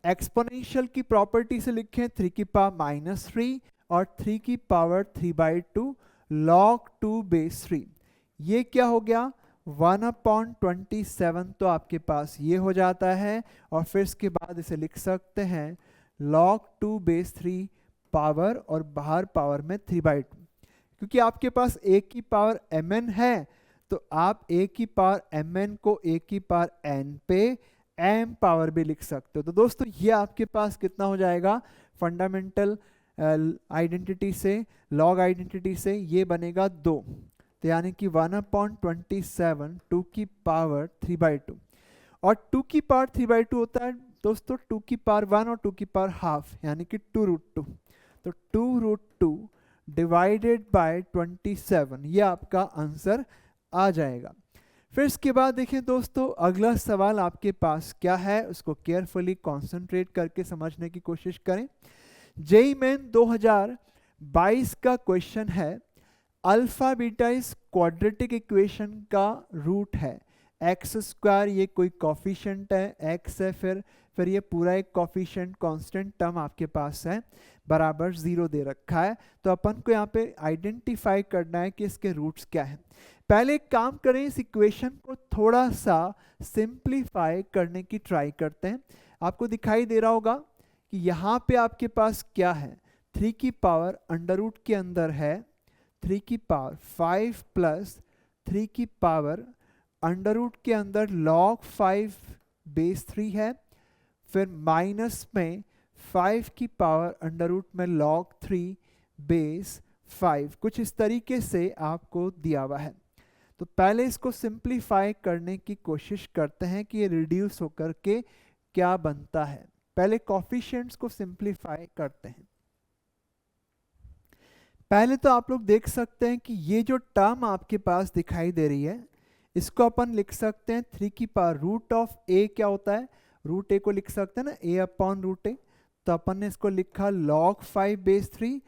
एक्सपोनेंशियल की प्रॉपर्टी से लिखें, 3 की पावर माइनस 3 और 3 की पावर 3/2 log 2 बेस 3। ये क्या हो गया? 1/27 तो आपके पास ये हो जाता है। और फिर इसके बाद इसे लिख सकते हैं log 2 बेस 3 पावर, और बाहर पावर में 3/2। क्योंकि आपके पास a की पावर mn है, तो आप a की पावर mn को a की पावर n पे m पावर भी लिख सकते हो। तो दोस्तों ये आपके पास कितना हो जाएगा? फंडामेंटल आइडेंटिटी से, लॉग आइडेंटिटी से ये बनेगा 2। तो यानी कि 1/27 2 की पावर 3/2। और 2 की पावर 3/2 होता है दोस्तों 2 की पावर 1 और 2 की पावर हाफ, यानी कि 2√2। तो 2√2 डिवाइडेड बाय 27, ये आपका आंसर आ जाएगा। फिर इसके बाद देखिए दोस्तों, अगला सवाल आपके पास क्या है, उसको केयरफुली कॉन्सेंट्रेट करके समझने की कोशिश करें। जेईई मेन 2022 का क्वेश्चन है, अल्फा बीटा इस क्वाड्रेटिक इक्वेशन का रूट है x², ये कोई कॉफिशिएंट है, x है, फिर ये पूरा एक कॉफिशिएंट कांस्टेंट टर्म आपके पास है, बराबर 0 दे रखा है। तो अपन को यहाँ पे आइडेंटिफाई करना है कि इसके रूट्स क्या हैं। पहले एक काम करें, इस इक्वेशन को थोड़ा सा सिंप्लीफाई करने की ट्राई करते हैं। आपको दिखाई दे रहा होगा कि यहाँ पे आपके पास क्या है, 3 की पावर अंडर रूट के अंदर है 3 की पावर 5 प्लस 3 की पावर अंडर रूट के अंदर log 5 बेस 3 है, फिर माइनस में 5 की पावर अंडर रूट में log 3 बेस 5, कुछ इस तरीके से आपको दिया हुआ है। तो पहले इसको सिंप्लीफाई करने की कोशिश करते हैं कि ये रिड्यूस होकर के क्या बनता है। पहले कोफिशिएंट्स को सिंप्लीफाई करते हैं। पहले तो आप लोग देख सकते हैं कि ये जो टर्म आपके पास दिखाई दे रही है, इसको अपन लिख सकते हैं 3 की पावर रूट ऑफ a। क्या होता है? रूट a को लिख सकते हैं ना, a/√a। तो अपन ने इसको लिखा log 5 बेस 3,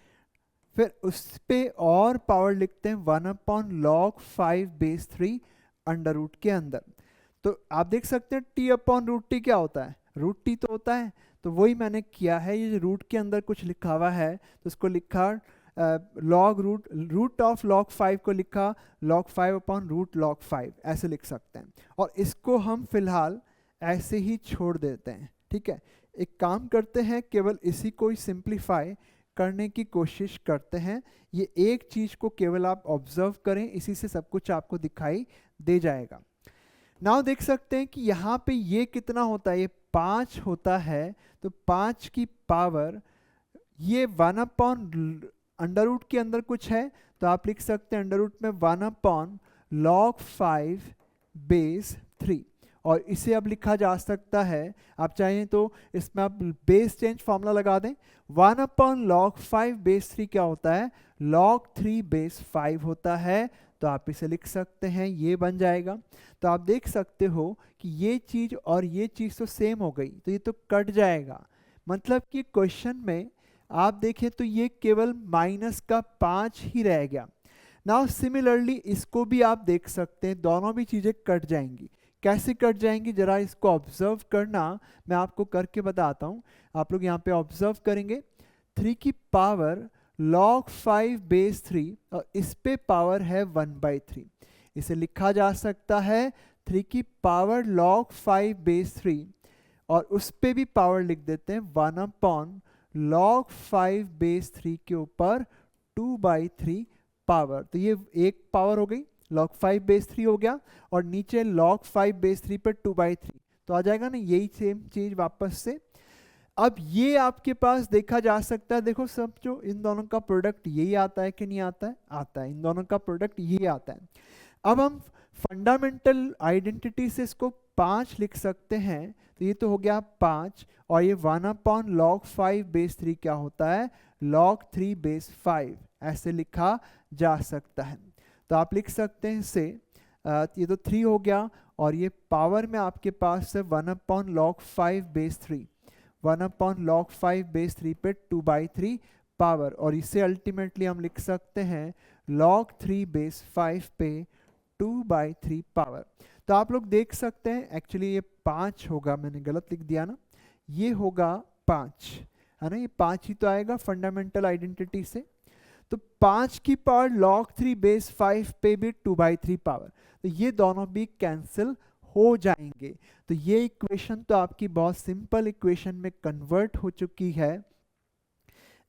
फिर उस पे और पावर लिखते हैं 1/log 5 बेस 3 अंडर रूट के अंदर। तो आप देख सकते हैं t/√t क्या होता है? रूट t तो होता है। तो वही मैंने किया है, ये रूट के अंदर कुछ लिखा हुआ है तो उसको लिखा रूट ऑफ log 5 को लिखा log 5/√log 5, ऐसे लिख सकते हैं। और इसको हम फिलहाल ऐसे ही छोड़ देते हैं, ठीक है। एक काम करते हैं, केवल इसी को ही सिंप्लीफाई करने की कोशिश करते हैं। ये एक चीज को केवल आप ऑब्जर्व करें, इसी से सब कुछ आपको दिखाई दे जाएगा। नाउ देख सकते हैं कि यहाँ पे ये कितना होता है, ये 5 होता है। तो 5 की पावर ये 1/√, के अंदर कुछ है तो आप लिख सकते हैं अंडर रूट में 1/log 5 बेस 3। और इसे अब लिखा जा सकता है, आप चाहें तो इसमें आप बेस चेंज फॉर्मूला लगा दें। 1/log 5 बेस 3 क्या होता है? log 3 बेस 5 होता है। तो आप इसे लिख सकते हैं, ये बन जाएगा। तो आप देख सकते हो कि ये चीज और ये चीज तो सेम हो गई, तो ये तो कट जाएगा। मतलब कि क्वेश्चन में आप देखें तो ये केवल माइनस का 5 ही रह गया। नाउ सिमिलरली इसको भी आप देख सकते हैं, दोनों भी चीज़ें कट जाएंगी। कैसे कट जाएंगी जरा इसको ऑब्जर्व करना, मैं आपको करके बताता हूँ। आप लोग यहाँ पे ऑब्जर्व करेंगे, 3 की पावर log 5 बेस 3 और इस पे पावर है 1/3। इसे लिखा जा सकता है 3 की पावर log 5 बेस 3 और उस पे भी पावर लिख देते हैं 1/log 5 बेस 3 के ऊपर 2/3 पावर। तो ये एक पावर हो गई, log 5 बेस 3 हो गया और नीचे log 5 बेस 3 पर 2/3, तो आ जाएगा ना यही सेम चीज वापस से। अब ये आपके पास देखा जा सकता है, देखो सब जो इन दोनों का प्रोडक्ट यही आता है कि नहीं आता है, आता है, इन दोनों का प्रोडक्ट यही आता है। अब हम फंडामेंटल आइडेंटिटी से इसको 5 लिख सकते हैं, तो ये तो हो गया 5 और ये 1/log 5 बेस 3 क्या होता है, log 3 बेस 5 ऐसे लिखा जा सकता है। तो आप लिख सकते हैं इसे, ये तो 3 हो गया और ये पावर में आपके पास है 1/log 5 बेस 3, 1/log 5 बेस 3 पे 2/3 पावर, और इसे अल्टीमेटली हम लिख सकते हैं log 3 बेस 5 पे 2/3 पावर। तो आप लोग देख सकते हैं एक्चुअली ये 5 होगा, मैंने गलत लिख दिया ना, ये होगा 5 है ना, ये 5 ही तो आएगा फंडामेंटल आइडेंटिटी से। तो 5 की पावर log 3 बेस 5 पे भी 2/3 पावर, तो ये दोनों भी कैंसिल हो जाएंगे। तो ये इक्वेशन तो आपकी बहुत सिंपल इक्वेशन में कन्वर्ट हो चुकी है,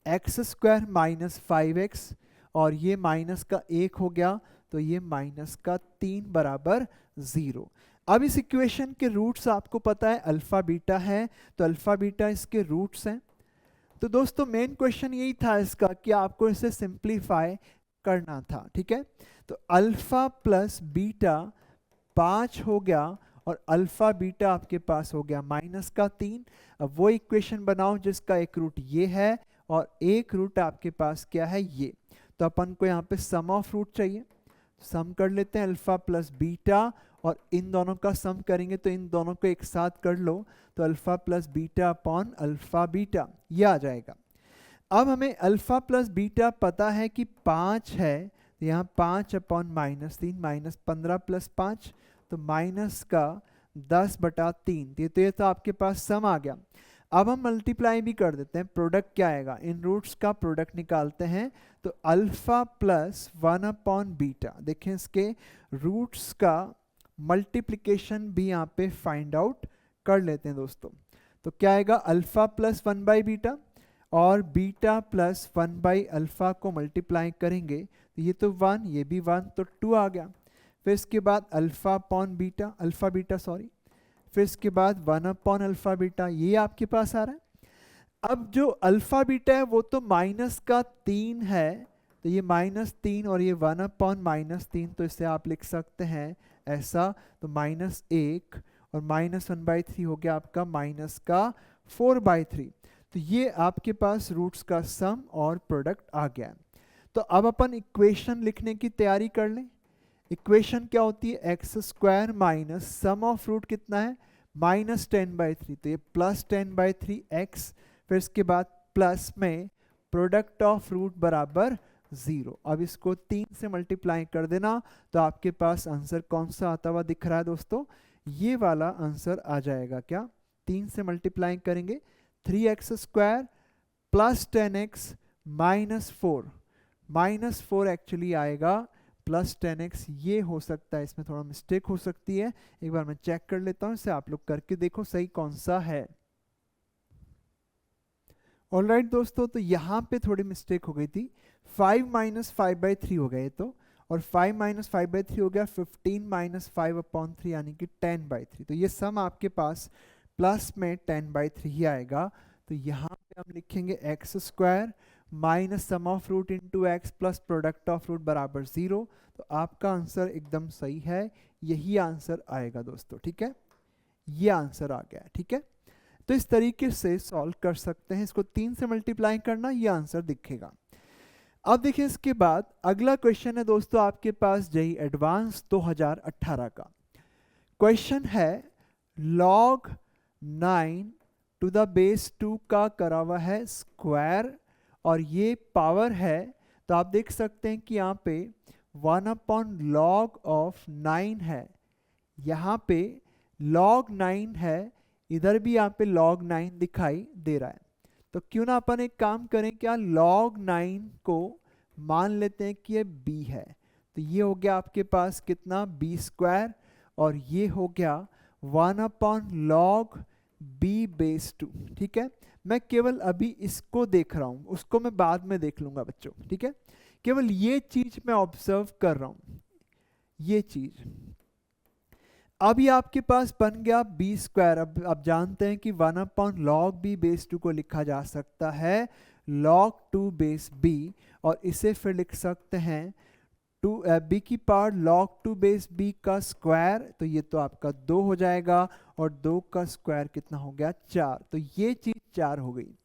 x² माइनस 5x और ये माइनस का 1 हो गया, तो ये माइनस का 3 बराबर 0। अब इस इक्वेशन के रूट्स आपको पता है अल्फा बीटा है, तो अल्फा बीटा इसके रूट्स हैं। तो दोस्तों मेन क्वेश्चन यही था इसका कि आपको इसे सिंप्लीफाई करना था, ठीक है। तो अल्फा प्लस बीटा 5 हो गया और अल्फा बीटा आपके पास हो गया माइनस का 3। अब वो इक्वेशन बनाओ जिसका एक रूट ये है और एक रूट आपके पास क्या है, ये। तो अपन को यहाँ पे सम ऑफ रूट चाहिए, सम कर लेते हैं अल्फा प्लस बीटा और इन दोनों का सम करेंगे तो इन दोनों को एक साथ कर लो, तो alpha plus beta upon alpha beta ये आ जाएगा। अब हमें अल्फा प्लस बीटा पता है कि 5 है, तो यहाँ 5/-3 -15 प्लस 5, तो माइनस का 10/3, तो ये तो आपके पास सम आ गया। अब हम मल्टीप्लाई भी कर देते हैं, प्रोडक्ट क्या आएगा, इन रूट्स का प्रोडक्ट निकालते हैं, तो अल्फा प्लस 1/बीटा, देखें इसके रूट्स का मल्टीप्लिकेशन भी यहाँ पे फाइंड आउट कर लेते हैं दोस्तों। तो क्या आएगा, अल्फा प्लस 1/बीटा और बीटा प्लस 1/अल्फा को मल्टीप्लाई करेंगे, तो ये तो 1, ये भी 1, तो 2 आ गया। फिर इसके बाद alpha upon beta, alpha beta sorry, फिर इसके बाद 1/अल्फा बीटा, ये आपके पास आ रहा है। अब जो अल्फा बीटा है वो तो माइनस का 3 है, तो ये -3 और ये 1/-3, तो इसे आप लिख सकते हैं ऐसा, तो -1 और -1/3 हो गया आपका माइनस का 4/3। तो ये आपके पास रूट्स का सम और प्रोडक्ट आ गया। तो अब अपन इक्वेशन लिखने की तैयारी कर लें। इक्वेशन क्या होती है, x² minus sum of root कितना है, -10/3, तो ये +10/3x, फिर इसके बाद प्लस में प्रोडक्ट ऑफ रूट बराबर 0। अब इसको 3 से मल्टीप्लाई कर देना, तो आपके पास आंसर कौन सा आता हुआ दिख रहा है दोस्तों, ये वाला आंसर आ जाएगा। क्या 3 से मल्टीप्लाई करेंगे, 3x² प्लस 10x -4, -4 एक्चुअली आएगा प्लस 10x, ये हो सकता है, इसमें थोड़ा मिस्टेक हो सकती है, एक बार मैं चेक कर लेता हूँ, इसे आप लोग करके देखो सही कौन सा है। ऑलराइट दोस्तों, तो यहाँ पे थोड़ी मिस्टेक हो गई थी, 5 - 5/3 हो गए तो, और 5 - 5/3 हो गया 15 - 5/3 यानी कि 10/3, तो ये सम आपके पास प्लस में 10/3 ही आएगा। तो यहाँ पे हम लिखेंगे x² minus sum of root into x plus product of root बराबर 0, तो आपका आंसर एकदम सही है, यही आंसर आएगा दोस्तों, ठीक है, ये आंसर आ गया, ठीक है। तो इस तरीके से सॉल्व कर सकते हैं, इसको 3 से मल्टीप्लाई करना, ये आंसर दिखेगा। अब देखिए इसके बाद अगला क्वेश्चन है दोस्तों आपके पास जेईई एडवांस 2018 का क्वेश्चन है, log 9 टू द बेस 2 का करा हुआ है स्क्वायर और ये पावर है, तो आप देख सकते हैं कि यहाँ पे 1/log ऑफ 9 है, यहाँ पे log 9 है, इधर भी यहाँ पे log 9 दिखाई दे रहा है। तो क्यों ना अपन एक काम करें, क्या log 9 को मान लेते हैं कि ये b है। तो ये हो गया आपके पास कितना, b², और ये हो गया 1/log b²। ठीक है, मैं केवल अभी इसको देख रहा हूँ, उसको मैं बाद में देख लूँगा बच्चों। ठीक है, केवल ये चीज़ मैं ऑब्जर्व कर रहा हूँ, ये चीज़। अभी आपके पास बन गया b²। अब आप जानते हैं कि 1/log b² को लिखा जा सकता है log 2b, और इसे फिर लिख सकते हैं b की पावर log 2b का स्क्वायर, तो ये तो आपका 2 हो जाएगा, और 2 का स्क्वायर कितना हो गया, 4। तो ये चीज़ 4 हो गई।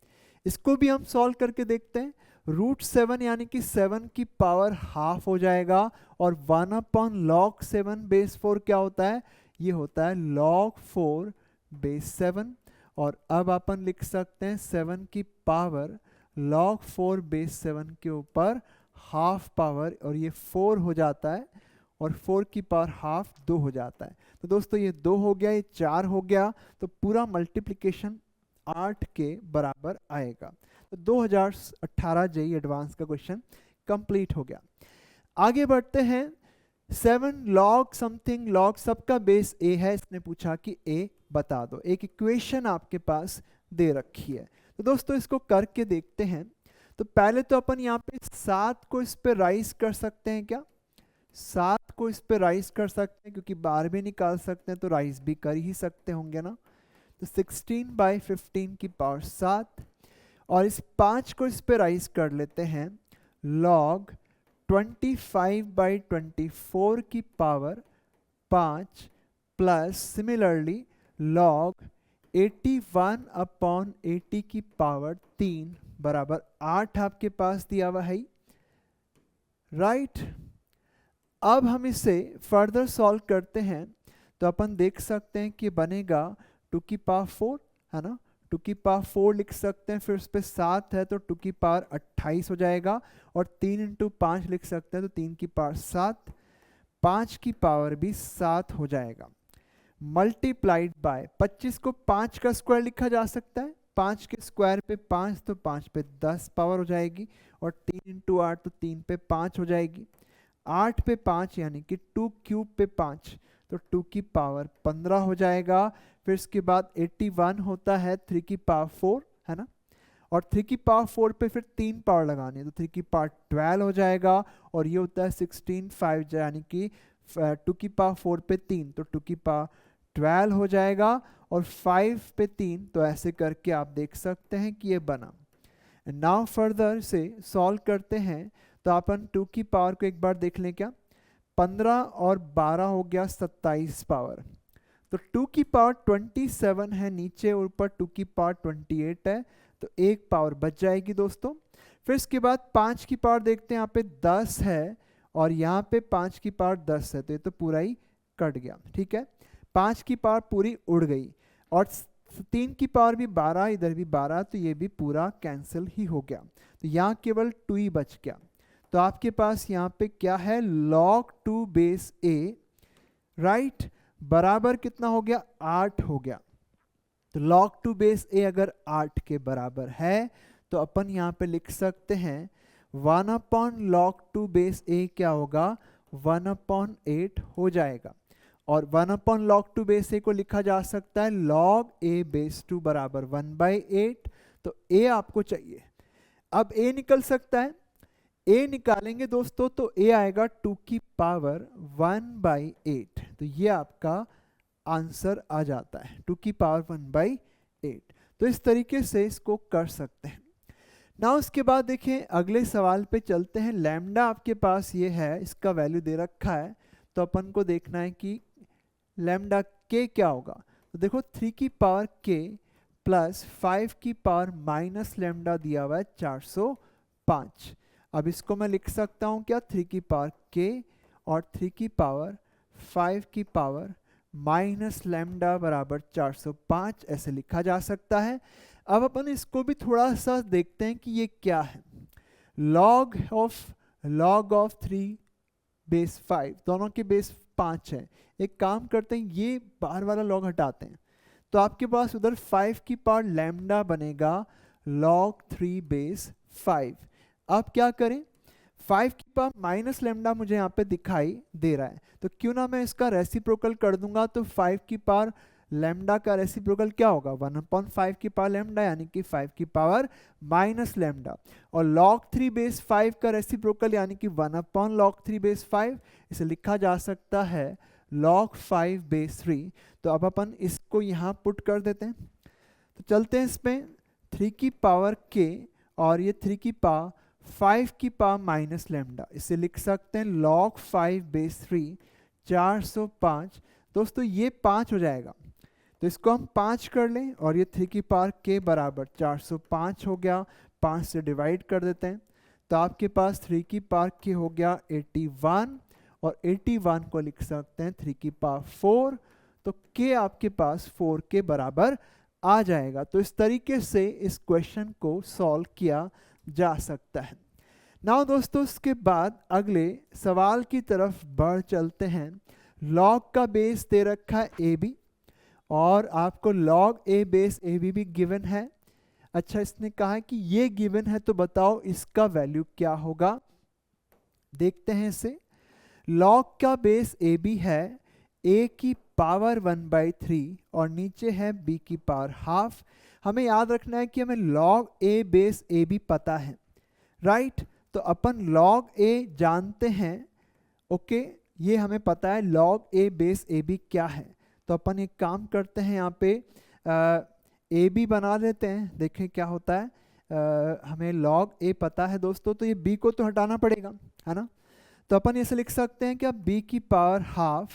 इसको भी हम सॉल्व करके देखते हैं। √7 यानी कि 7 की पावर हाफ हो जाएगा, और 1/log 7/4 क्या होता है, ये होता है log 4/7। और अब अपन लिख सकते हैं 7 की पावर log 4/7 के ऊपर हाफ पावर, और ये 4 हो जाता है, और 4 की पावर हाफ 2 हो जाता है। तो दोस्तों ये 2 हो गया, ये 4 हो गया, तो पूरा मल्टीप्लिकेशन 8 के बराबर आएगा। तो 2018 जेईई एडवांस का क्वेश्चन कंप्लीट हो गया। आगे बढ़ते हैं। 7 log समथिंग, log सबका बेस a है, इसने पूछा कि a बता दो। एक इक्वेशन आपके पास दे रखी है, तो दोस्तों इसको करके देखते हैं। तो पहले तो अपन यहाँ पे 7 को इस पे राइज कर सकते हैं क्या, 7 को इस पे राइज कर सकते हैं, क्योंकि बाहर भी निकाल सकते हैं तो राइज भी कर ही सकते होंगे ना। तो 16/15 की पावर 7, और इस 5 को इस पे राइज कर लेते हैं log 25/24 की पावर 5, प्लस सिमिलरली log 81/80 की पावर 3 बराबर 8 आपके पास दिया हुआ है, राइट। अब हम इसे फर्दर सॉल्व करते हैं, तो अपन देख सकते हैं कि बनेगा 2 की पावर 4 है ना, 2 की पावर 4 लिख सकते हैं, फिर उस पर 7 है तो 2 की पावर 28 हो जाएगा, और 3 × 5 लिख सकते हैं, तो 3 की पावर 7, 5 की पावर भी 7 हो जाएगा, मल्टीप्लाइड बाय 25 को 5 का स्क्वायर लिखा जा सकता है, 5 के स्क्वायर पे 5, तो 5 पे 10 पावर हो जाएगी, और 3 × 8 तो 3 पे 5 हो जाएगी, 8 पे 5 यानी कि 2³ पे 5, तो 2 की पावर 15 हो जाएगा। फिर इसके बाद 81 होता है 3 की पावर 4 है ना, और 3 की पावर 4 पे फिर 3 पावर लगानी है, तो 3 की पावर 12 हो जाएगा, और ये होता है 16/5 यानी कि 2 की पावर 4 पे 3, तो 2 की पावर 12 हो जाएगा, और 5 पे 3, तो ऐसे करके आप देख सकते हैं कि ये बना। नाउ फर्दर से सॉल्व करते हैं, तो अपन 2 की पावर को एक बार देख लें क्या, 15 और 12 हो गया 27 पावर, तो 2 की पावर 27 है नीचे, और ऊपर 2 की पावर 28 है, तो एक पावर बच जाएगी दोस्तों। फिर इसके बाद 5 की पावर देखते हैं, यहाँ पे 10 है, और यहाँ पे 5 की पावर 10 है, तो ये तो पूरा ही कट गया। ठीक है, 5 की पावर पूरी उड़ गई, और 3 की पावर भी 12, इधर भी 12, तो ये भी पूरा कैंसिल ही हो गया, तो यहाँ केवल 2 ही बच गया। तो आपके पास यहाँ पे क्या है, log 2a, राइट, बराबर कितना हो गया, 8 हो गया। तो log 2a अगर 8 के बराबर है, तो अपन यहाँ पे लिख सकते हैं 1/log 2a क्या होगा, 1/8 हो जाएगा, और 1/log 2a को लिखा जा सकता है log a² बराबर 1/8। तो a आपको चाहिए, अब a निकल सकता है, a निकालेंगे दोस्तों, तो a आएगा 2 की पावर 1/8, तो ये आपका आंसर आ जाता है 2 की पावर 1/8। तो इस तरीके से इसको कर सकते हैं ना। उसके बाद देखें अगले सवाल पे चलते हैं। लैम्डा आपके पास ये है, इसका वैल्यू दे रखा है, तो अपन को देखना है कि लैम्डा k क्या होगा। तो देखो 3 की पावर k प्लस 5 की पावर माइनस लैम्डा दिया हुआ है 405। अब इसको मैं लिख सकता हूँ क्या, 3 की पावर k और 3 की पावर 5 की पावर माइनस लैम्डा बराबर 405, ऐसे लिखा जा सकता है। अब अपन इसको भी थोड़ा सा देखते हैं कि ये क्या है। लॉग ऑफ 3 बेस 5, दोनों के बेस 5 है। एक काम करते हैं, ये बाहर वाला लॉग हटाते हैं, तो आपके पास उधर 5 की पावर लैम्डा बनेगा लॉग 3 बेस 5। अब क्या करें, 5 की पावर माइनस लैम्डा मुझे यहाँ पे दिखाई दे रहा है, तो क्यों ना मैं इसका रेसिप्रोकल कर दूंगा। तो 5 की पावर लैम्डा का रेसिप्रोकल क्या होगा, 1/5 की पावर लैम्डा, यानी कि 5 की पावर माइनस लैम्डा। और log 3 बेस 5 का रेसिप्रोकल यानी कि 1/log 3 बेस 5, इसे लिखा जा सकता है log 5 बेस 3। तो अब अपन इसको यहाँ पुट कर देते हैं, तो चलते हैं इसमें 3 की पावर k और ये 3 की पावर 5 की पावर माइनस लैम्डा, इसे लिख सकते हैं log 5 बेस 3 405। दोस्तों ये 5 हो जाएगा, तो इसको हम 5 कर लें और ये 3 की पावर k बराबर 405 हो गया। 5 से डिवाइड कर देते हैं, तो आपके पास 3 की पावर k हो गया 81, और 81 को लिख सकते हैं 3 की पावर 4, तो k आपके पास 4 के बराबर आ जाएगा। तो इस तरीके से इस क्वेश्चन को सॉल्व किया जा सकता है। नाउ दोस्तों, इसके बाद अगले सवाल की तरफ बढ़ चलते हैं। लॉग का बेस दे रखा है ए बी, और आपको log a base a b भी गिवन है। अच्छा, इसने कहा है कि ये गिवन है, तो बताओ इसका वैल्यू क्या होगा। देखते हैं इसे। log का बेस ए बी है a की पावर 1/3 और नीचे है b की पावर हाफ। हमें याद रखना है कि हमें log a base a b पता है, राइट। तो अपन log a जानते हैं, ओके, ये हमें पता है log a base a b क्या है। तो अपन एक काम करते हैं, यहाँ पे ए बी बना लेते हैं, देखें क्या होता है। हमें log a पता है दोस्तों, तो ये b को तो हटाना पड़ेगा, है ना। तो अपन ऐसे लिख सकते हैं कि अब b की पावर हाफ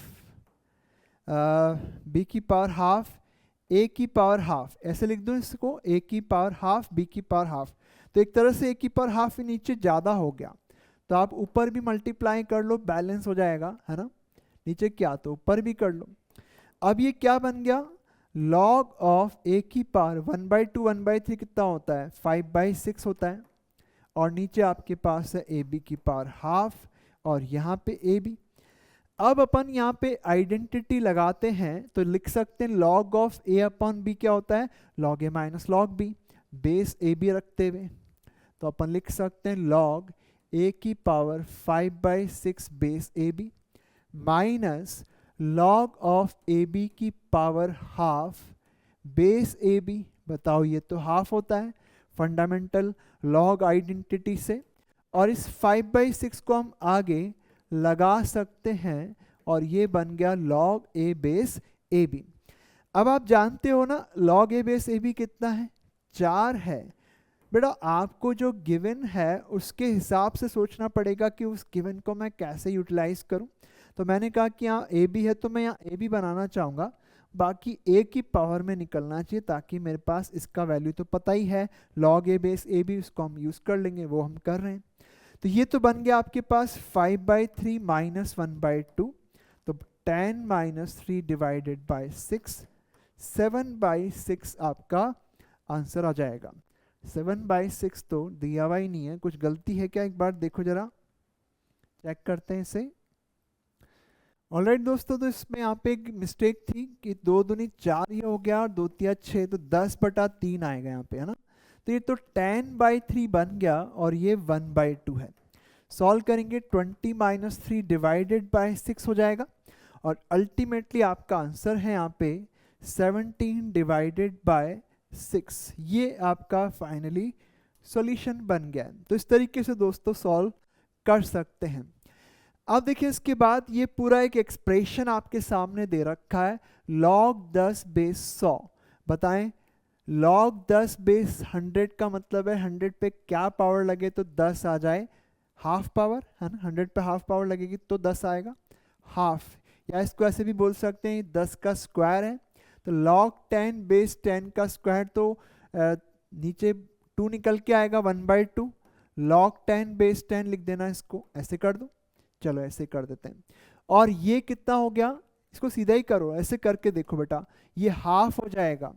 a की पावर हाफ, ऐसे लिख दो इसको, a की पावर हाफ b की पावर हाफ। तो एक तरह से a की पावर हाफ नीचे ज़्यादा हो गया, तो आप ऊपर भी मल्टीप्लाई कर लो, बैलेंस हो जाएगा, है ना। नीचे क्या, तो ऊपर भी कर लो। अब ये क्या बन गया, log ऑफ a की पावर 1/2 1/3 कितना होता है, 5/6 होता है, और नीचे आपके पास है ab की पावर हाफ, और यहाँ पे ab। अब अपन यहाँ पे आइडेंटिटी लगाते हैं, तो लिख सकते हैं log of a upon b क्या होता है, log a minus log b, base ab रखते हुए। तो अपन लिख सकते हैं log a की power 5/6 base ab minus log of ab की पावर हाफ बेस ab। बताओ, ये तो हाफ होता है फंडामेंटल लॉग आइडेंटिटी से, और इस 5/6 को हम आगे लगा सकते हैं, और ये बन गया log a बेस ab। अब आप जानते हो ना log a बेस ab कितना है, 4 है। बेटा, आपको जो गिवन है उसके हिसाब से सोचना पड़ेगा कि उस गिवन को मैं कैसे यूटिलाइज करूं। तो मैंने कहा कि यहाँ ए बी है, तो मैं यहाँ ए बी बनाना चाहूँगा, बाकी ए की पावर में निकलना चाहिए, ताकि मेरे पास इसका वैल्यू तो पता ही है log a base a b, उसको हम यूज़ कर लेंगे, वो हम कर रहे हैं। तो ये तो बन गया आपके पास 5/3 माइनस 1/2, तो 10 माइनस 3 डिवाइडेड बाई 6, 7/6 आपका आंसर आ जाएगा। 7/6 तो दिया हुआ ही नहीं है, कुछ गलती है क्या, एक बार देखो जरा, चेक करते हैं इसे। ऑलराइट दोस्तों, तो इसमें यहाँ पे एक मिस्टेक थी कि 2 दूनी 4 ये हो गया, और 2 तिया 6, तो 10/3 आएगा यहाँ पे, है ना। तो ये तो 10/3 बन गया, और ये 1/2 है। सॉल्व करेंगे, 20 माइनस 3 डिवाइडेड बाय 6 हो जाएगा, और अल्टीमेटली आपका आंसर है यहाँ पे 17 डिवाइडेड बाय 6। ये आपका फाइनली सॉल्यूशन बन गया। तो इस तरीके से दोस्तों सॉल्व कर सकते हैं। अब देखिए, इसके बाद ये पूरा एक एक्सप्रेशन आपके सामने दे रखा है, log 10 बेस 100। बताएं, log 10 बेस 100 का मतलब है 100 पे क्या पावर लगे तो 10 आ जाए, हाफ पावर, है ना। 100 पे हाफ पावर लगेगी तो 10 आएगा, हाफ। या इसको ऐसे भी बोल सकते हैं 10 का स्क्वायर है, तो log 10 बेस 10 का स्क्वायर, तो नीचे 2 निकल के आएगा 1/2, log 10 बेस 10 लिख देना, इसको ऐसे कर दो। चलो ऐसे कर देते हैं, और ये कितना हो गया, इसको सीधा ही करो, ऐसे करके देखो बेटा, ये हाफ हो जाएगा,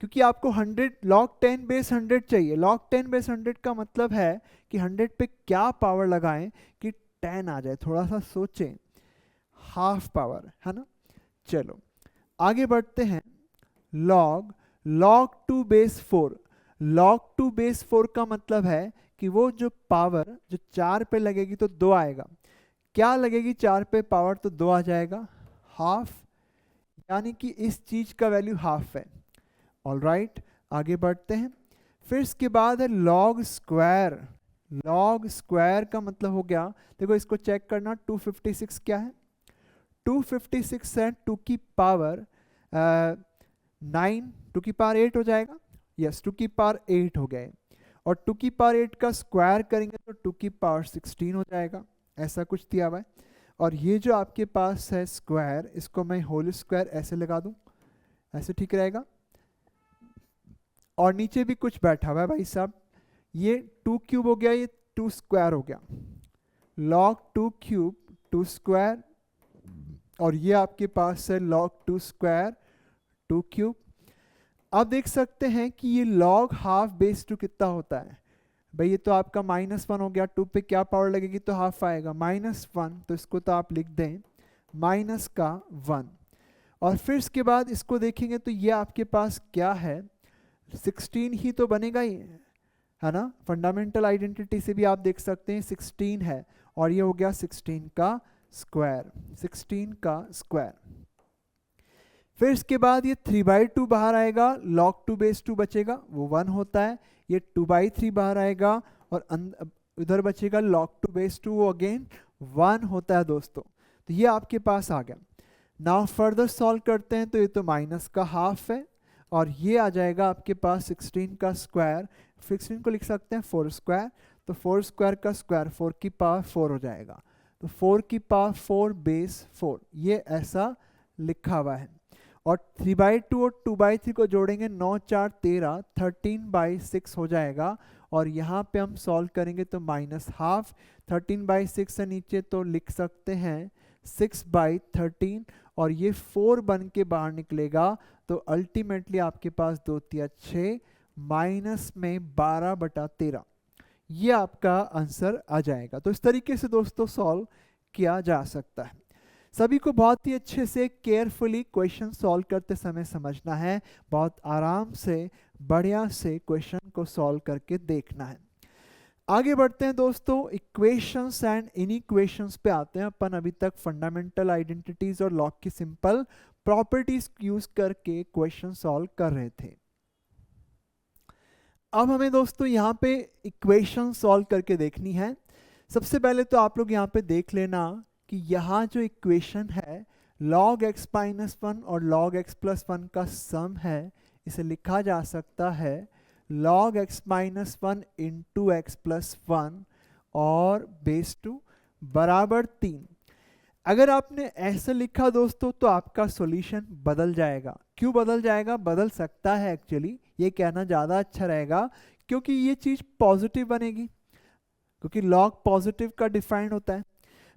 क्योंकि आपको 100 log 10 बेस 100 चाहिए। log 10 बेस 100 का मतलब है कि 100 पे क्या पावर लगाएं कि 10 आ जाए। थोड़ा सा सोचें, हाफ पावर है ना। चलो आगे बढ़ते हैं। log 2 बेस 4, log 2 बेस 4 का मतलब है कि वो जो पावर जो 4 पे लगेगी तो 2 आएगा। क्या लगेगी 4 पे पावर तो 2 आ जाएगा, हाफ, यानी कि इस चीज का वैल्यू हाफ है। ऑल राइट, आगे बढ़ते हैं। फिर इसके बाद है log स्क्वायर। log स्क्वायर का मतलब हो गया, देखो इसको चेक करना, 256 क्या है, 256 है 2 की पावर 9, 2 की पावर 8 हो जाएगा। यस, 2 की पावर 8 हो गए। और 2 की पावर 8 का स्क्वायर करेंगे तो 2 की पावर 16 हो जाएगा, ऐसा कुछ दिया हुआ है। और ये जो आपके पास है स्क्वायर, इसको मैं होल स्क्वायर ऐसे लगा दूं, ऐसे ठीक रहेगा। और नीचे भी कुछ बैठा हुआ है भाई साहब, ये 2 क्यूब हो गया, ये 2 स्क्वायर हो गया, log 2 क्यूब 2 स्क्वायर, और ये आपके पास है log 2 स्क्वायर 2 क्यूब। अब देख सकते हैं कि ये log हाफ बेस 2 कितना होता है भाई, ये तो आपका -1 हो गया, 2 पे क्या पावर लगेगी तो हाफ आएगा, -1, तो इसको तो आप लिख दें माइनस का 1। और फिर इसके बाद इसको देखेंगे तो ये आपके पास क्या है, 16 ही तो बनेगा ही, है ना। फंडामेंटल आइडेंटिटी से भी आप देख सकते हैं 16 है, और ये हो गया 16 का स्क्वायर, 16 का स्क्वायर। फिर इसके बाद ये 3/2 बाहर आएगा, log 2 बेस 2 बचेगा, वो 1 होता है। ये 2/3 बाहर आएगा, और उधर बचेगा log 2 बेस 2, वो अगेन 1 होता है दोस्तों। तो ये आपके पास आ गया। नाउ फर्दर सॉल्व करते हैं तो ये तो माइनस का हाफ है, और ये आ जाएगा आपके पास 16 का स्क्वायर, 16 को लिख सकते हैं 4 स्क्वायर, तो 4 स्क्वायर का स्क्वायर 4 की पावर 4 हो जाएगा, तो 4 की पावर 4 बेस 4, ये ऐसा लिखा हुआ है। और 3/2 और 2/3 को जोड़ेंगे, 9 4 13, 13/6 हो जाएगा। और यहाँ पे हम सॉल्व करेंगे तो -हाफ, 13/6 से नीचे तो लिख सकते हैं 6/13, और ये 4 बन के बाहर निकलेगा, तो अल्टीमेटली आपके पास 2 3 6 माइनस में 12/13, ये आपका आंसर आ जाएगा। तो इस तरीके से दोस्तों सॉल्व किया जा सकता है। सभी को बहुत ही अच्छे से केयरफुली क्वेश्चन सॉल्व करते समय समझना है, बहुत आराम से बढ़िया से क्वेश्चन को सॉल्व करके देखना है। आगे बढ़ते हैं दोस्तों, इक्वेशंस एंड इनइक्वेशंस पे आते हैं। अपन अभी तक फंडामेंटल आइडेंटिटीज और लॉग की सिंपल प्रॉपर्टीज यूज करके क्वेश्चन सॉल्व कर रहे थे। अब हमें दोस्तों यहाँ पे इक्वेशन सॉल्व करके देखनी है। सबसे पहले तो आप लोग यहाँ पे देख लेना कि यहाँ जो इक्वेशन है log x माइनस 1 और log x प्लस 1 का सम है, इसे लिखा जा सकता है log x minus 1 into x plus 1 और बेस 2 बराबर 3। अगर आपने ऐसे लिखा दोस्तों तो आपका सॉल्यूशन बदल जाएगा। क्यों बदल जाएगा? बदल सकता है, एक्चुअली ये कहना ज़्यादा अच्छा रहेगा, क्योंकि ये चीज़ पॉजिटिव बनेगी, क्योंकि log पॉजिटिव का डिफाइंड होता है।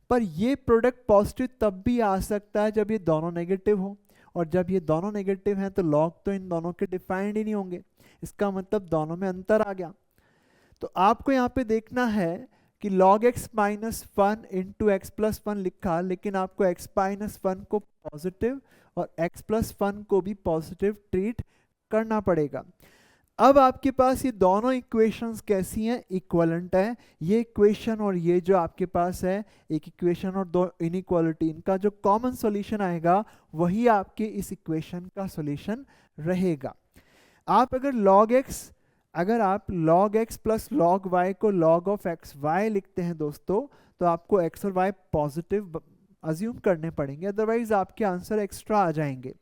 पर ये प्रोडक्ट पॉजिटिव तब भी आ सकता है जब ये दोनों नेगेटिव हो, और जब ये दोनों नेगेटिव हैं तो log तो इन दोनों के डिफाइंड ही नहीं होंगे, इसका मतलब दोनों में अंतर आ गया। तो आपको यहाँ पे देखना है कि log x minus 1 into x plus 1 लिखा, लेकिन आपको x माइनस 1 को पॉजिटिव और x प्लस 1 को भी पॉजिटिव ट्रीट करना पड़ेगा। अब आपके पास ये दोनों इक्वेशंस कैसी हैं? इक्वलेंट है। ये इक्वेशन और ये जो आपके पास है, एक इक्वेशन और दो इनइक्वालिटी, इनका जो कॉमन सॉल्यूशन आएगा वही आपके इस इक्वेशन का सॉल्यूशन रहेगा। आप अगर आप log x plus log y को log ऑफ एक्स वाई लिखते हैं दोस्तों, तो आपको x और y पॉजिटिव अज्यूम करने पड़ेंगे, अदरवाइज आपके आंसर एक्स्ट्रा आ जाएंगे।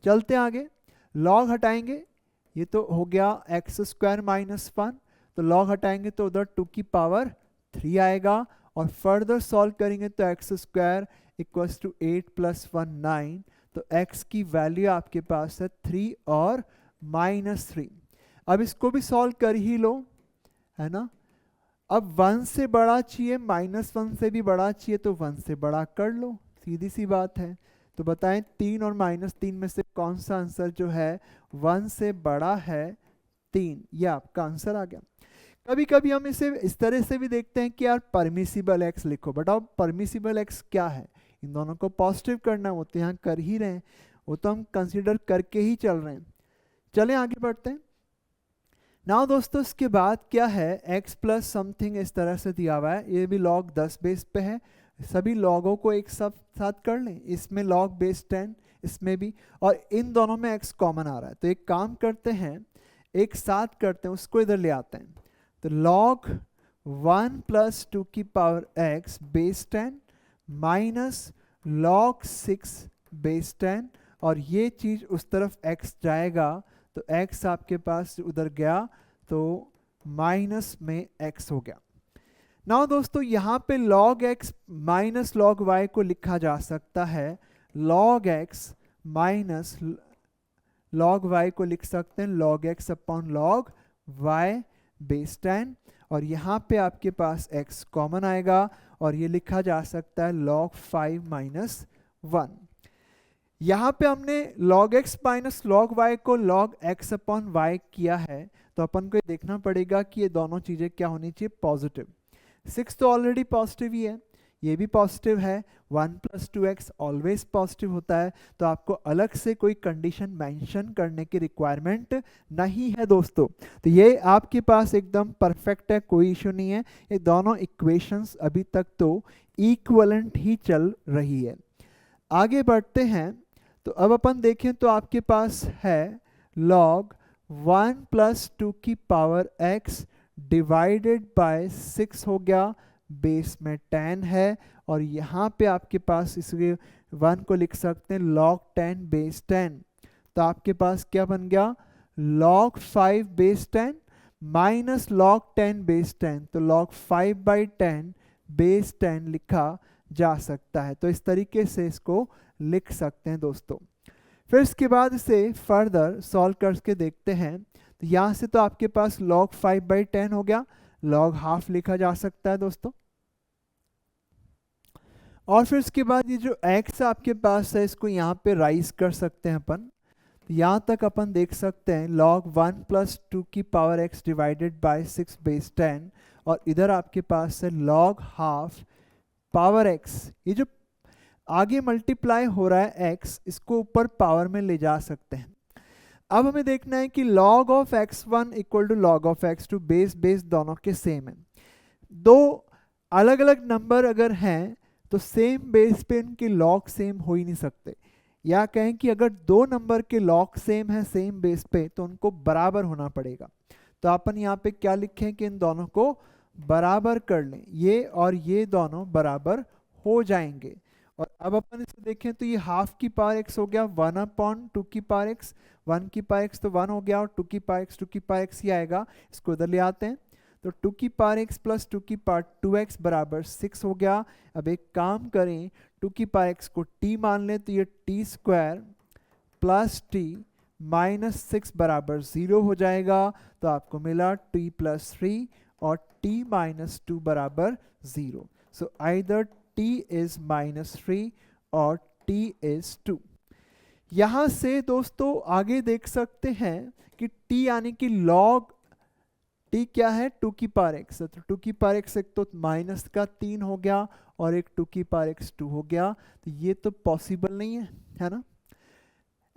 चलते आगे, log हटाएंगे, ये तो हो गया एक्स स्क्वायर माइनस 1, तो log हटाएंगे तो उधर 2 की पावर 3 आएगा, और फर्दर सॉल्व करेंगे तो एक्स स्क्वायर इक्वल्स टू 8 प्लस 1 9, तो x की वैल्यू आपके पास है 3 और -3। अब इसको भी सॉल्व कर ही लो, है ना। अब 1 से बड़ा चाहिए, -1 से भी बड़ा चाहिए, तो 1 से बड़ा कर लो, सीधी सी बात है। तो बताएं 3 और -3 में से कौन सा आंसर जो है 1 से बड़ा है 3। ये आपका आंसर आ गया। कभी कभी हम इसे इस तरह से भी देखते हैं कि यार परमिसिबल एक्स लिखो। बताओ परमिसिबल एक्स क्या है? इन दोनों को पॉजिटिव करना, वो तो यहाँ कर ही रहे हैं, वो तो हम कंसीडर करके ही चल रहे हैं। चलें आगे बढ़ते हैं। नाउ दोस्तों इसके बाद क्या है, x प्लस समथिंग इस तरह से दिया हुआ है, ये भी log 10 बेस पे है। सभी लॉगों को एक साथ कर लें, इसमें log बेस 10, इसमें भी, और इन दोनों में x कॉमन आ रहा है। तो एक काम करते हैं, एक साथ करते हैं, उसको इधर ले आते हैं। तो log 1 प्लस 2 की power x base 10 minus log 6 base 10, और ये चीज़ उस तरफ x जाएगा तो x आपके पास उधर गया तो माइनस में x हो गया। नाउ दोस्तों यहाँ पे log x minus log y को लिखा जा सकता है, log x minus log y को लिख सकते हैं log x upon log y base 10, और यहाँ पे आपके पास x कॉमन आएगा और ये लिखा जा सकता है log 5 माइनस 1। यहाँ पे हमने log x minus log y को log x अपॉन y किया है, तो अपन को ये देखना पड़ेगा कि ये दोनों चीज़ें क्या होनी चाहिए, पॉजिटिव। 6 तो ऑलरेडी पॉजिटिव ही है, ये भी पॉजिटिव है, 1 प्लस 2x ऑलवेज पॉजिटिव होता है, तो आपको अलग से कोई कंडीशन मेंशन करने की रिक्वायरमेंट नहीं है दोस्तों। तो ये आपके पास एकदम परफेक्ट है, कोई इशू नहीं है। ये दोनों इक्वेशंस अभी तक तो इक्विवेलेंट ही चल रही है। आगे बढ़ते हैं, तो अब अपन देखें तो आपके पास है log 1 प्लस 2 की पावर x डिवाइडेड बाय 6 हो गया, बेस में 10 है, और यहाँ पे आपके पास इसके 1 को लिख सकते हैं log 10 बेस 10। तो आपके पास क्या बन गया, log 5 base 10 minus log 10 base 10, तो log 5 बाई 10 बेस 10 लिखा जा सकता है। तो इस तरीके से इसको लिख सकते हैं दोस्तों। फिर इसके बाद इसे फर्दर सॉल्व करके देखते हैं। तो यहाँ से तो आपके पास log 5 बाई 10 हो गया, log हाफ लिखा जा सकता है दोस्तों। और फिर इसके बाद ये जो x आपके पास है, इसको यहाँ पे राइज कर सकते हैं अपन। तो यहाँ तक अपन देख सकते हैं log 1 प्लस 2 की power x divided by 6 base 10, और इधर आपके पास है log हाफ पावर x। ये जो आगे मल्टीप्लाई हो रहा है x, इसको ऊपर पावर में ले जा सकते हैं। अब हमें देखना है कि log of x1 equal to log of x2, base दोनों के सेम है। दो अलग अलग नंबर अगर हैं तो सेम बेस पे इनके log सेम हो ही नहीं सकते, या कहें कि अगर दो नंबर के log सेम है सेम बेस पे तो उनको बराबर होना पड़ेगा। तो अपन यहाँ पे क्या लिखें कि इन दोनों को बराबर कर लें, ये और ये दोनों बराबर हो जाएंगे। और अब अपन इसे देखें तो ये हाफ की पावर x हो गया 1 अपॉन 2 की पावर x, 1 की पावर x तो 1 हो गया, और 2 की पावर x ही आएगा, इसको इधर ले आते हैं। तो 2 की पावर x प्लस 2 की पावर 2x बराबर 6 हो गया। अब एक काम करें, 2 की पावर x को t मान लें, तो ये t square plus t minus 6 बराबर 0 हो जाएगा। तो आपको मिला t प्लस 3 और t माइनस 2 बराबर 0। So either t is minus 3 और t इज 2। यहाँ से दोस्तों आगे देख सकते हैं कि t यानी कि log t क्या है, 2 की पावर x। तो 2 की पावर x एक तो माइनस का 3 हो गया और एक 2 की पावर x 2 हो गया, तो ये तो पॉसिबल नहीं है ना।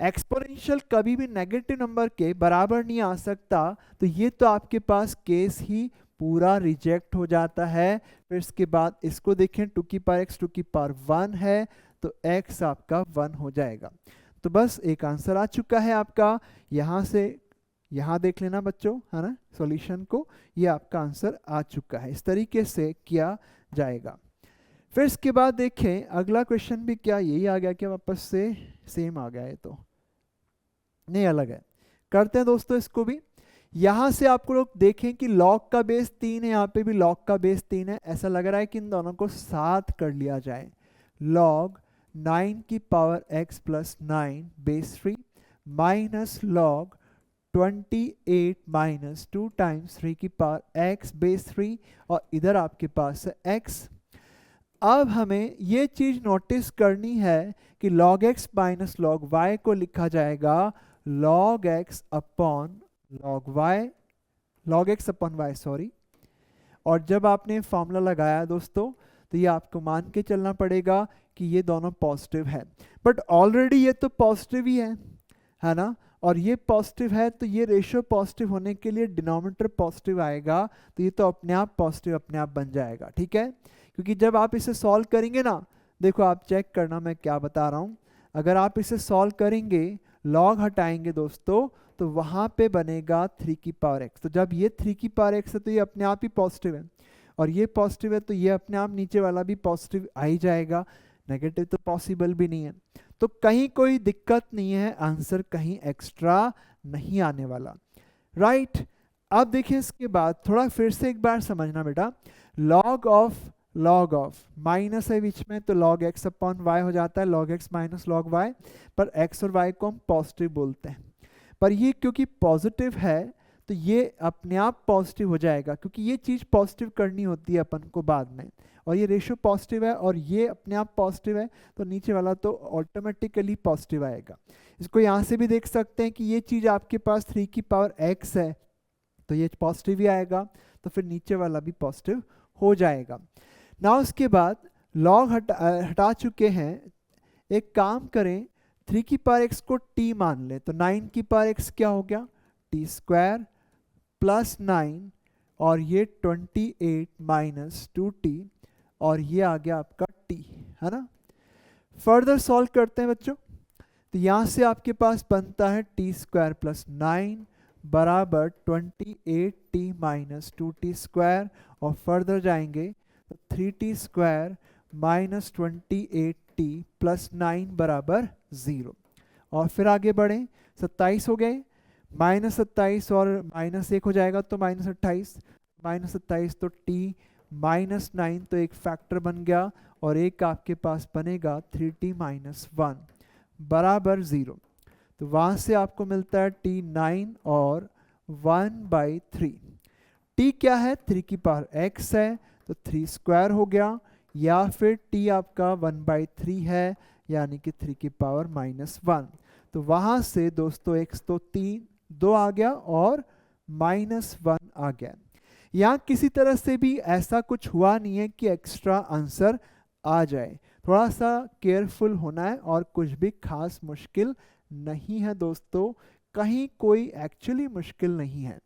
एक्सपोनेंशियल कभी भी नेगेटिव नंबर के बराबर नहीं आ सकता, तो ये तो आपके पास केस ही पूरा रिजेक्ट हो जाता है। फिर इसके बाद इसको देखें, 2 की पावर x 2 की पावर 1 है, तो x आपका 1 हो जाएगा। तो बस एक आंसर आ चुका है आपका। यहाँ से यहाँ देख लेना बच्चों, है ना, सॉल्यूशन को, ये आपका आंसर आ चुका है। इस तरीके से किया जाएगा। फिर इसके बाद देखें अगला क्वेश्चन भी क्या यही आ गया, क्या वापस से सेम आ गया है, तो नहीं अलग है। करते हैं दोस्तों इसको भी। यहाँ से आपको लोग देखें कि log का बेस 3 है, यहाँ पे भी log का बेस 3 है। ऐसा लग रहा है कि इन दोनों को साथ कर लिया जाए। log 9 की power x plus 9 base 3 minus log 28 minus 2 times 3 की पावर x बेस 3, और इधर आपके पास है x। अब हमें ये चीज नोटिस करनी है कि log x minus log y को लिखा जाएगा log x upon log y, log x upon y sorry. और जब आपने फॉर्मूला लगाया दोस्तों तो ये आपको मान के चलना पड़ेगा कि ये दोनों पॉजिटिव है, बट ऑलरेडी ये तो पॉजिटिव ही है ना, और ये पॉजिटिव है तो ये रेशियो पॉजिटिव होने के लिए डिनोमिनेटर पॉजिटिव आएगा, तो ये तो अपने आप पॉजिटिव अपने आप बन जाएगा, ठीक है। क्योंकि जब आप इसे सॉल्व करेंगे ना, देखो आप चेक करना मैं क्या बता रहा हूँ, अगर आप इसे सॉल्व करेंगे लॉग हटाएंगे दोस्तों तो वहाँ पे बनेगा 3 की पावर x। तो जब ये 3 की पावर x है तो ये अपने आप ही पॉजिटिव है, और ये पॉजिटिव है तो ये अपने आप नीचे वाला भी पॉजिटिव आ ही जाएगा, नेगेटिव तो पॉसिबल भी नहीं है। तो कहीं कोई दिक्कत नहीं है, आंसर कहीं एक्स्ट्रा नहीं आने वाला, राइट। अब देखिए इसके बाद थोड़ा फिर से एक बार समझना बेटा, लॉग ऑफ माइनस है बीच में तो log x अपॉन y हो जाता है, log x minus log y, पर x और y को हम पॉजिटिव बोलते हैं, पर ये क्योंकि पॉजिटिव है तो ये अपने आप पॉजिटिव हो जाएगा, क्योंकि ये चीज़ पॉजिटिव करनी होती है अपन को बाद में, और ये रेशियो पॉजिटिव है और ये अपने आप पॉजिटिव है तो नीचे वाला तो ऑटोमेटिकली पॉजिटिव आएगा। इसको यहाँ से भी देख सकते हैं कि ये चीज़ आपके पास 3 की पावर x है तो ये पॉजिटिव ही आएगा, तो फिर नीचे वाला भी पॉजिटिव हो जाएगा ना। उसके बाद लॉग हटा चुके हैं, एक काम करें 3 की पावर x को t मान लें, तो 9 की पावर x क्या हो गया t स्क्वायर प्लस 9, और ये 28 माइनस 2t, और ये आ गया आपका t, है ना। फर्दर सॉल्व करते हैं बच्चों, तो यहाँ से आपके पास बनता है t स्क्वायर प्लस 9 बराबर 28t माइनस 2t स्क्वायर, और फर्दर जाएंगे तो 3t square minus 28t plus 9 बराबर 0, और फिर आगे बढ़ें 27 हो गए, माइनस 27 और माइनस 1 हो जाएगा तो माइनस 28, माइनस 27 तो t माइनस 9 तो एक फैक्टर बन गया, और एक आपके पास बनेगा 3t माइनस 1 बराबर 0। तो वहाँ से आपको मिलता है t 9 और 1/3। t क्या है 3 की पावर x है तो 3 स्क्वायर हो गया, या फिर t आपका 1/3 है यानी कि 3 की पावर माइनस 1। तो वहाँ से दोस्तों x तो 2 आ गया और माइनस 1 आ गया। यहाँ किसी तरह से भी ऐसा कुछ हुआ नहीं है कि एक्स्ट्रा आंसर आ जाए, थोड़ा सा केयरफुल होना है, और कुछ भी खास मुश्किल नहीं है दोस्तों, कहीं कोई एक्चुअली मुश्किल नहीं है,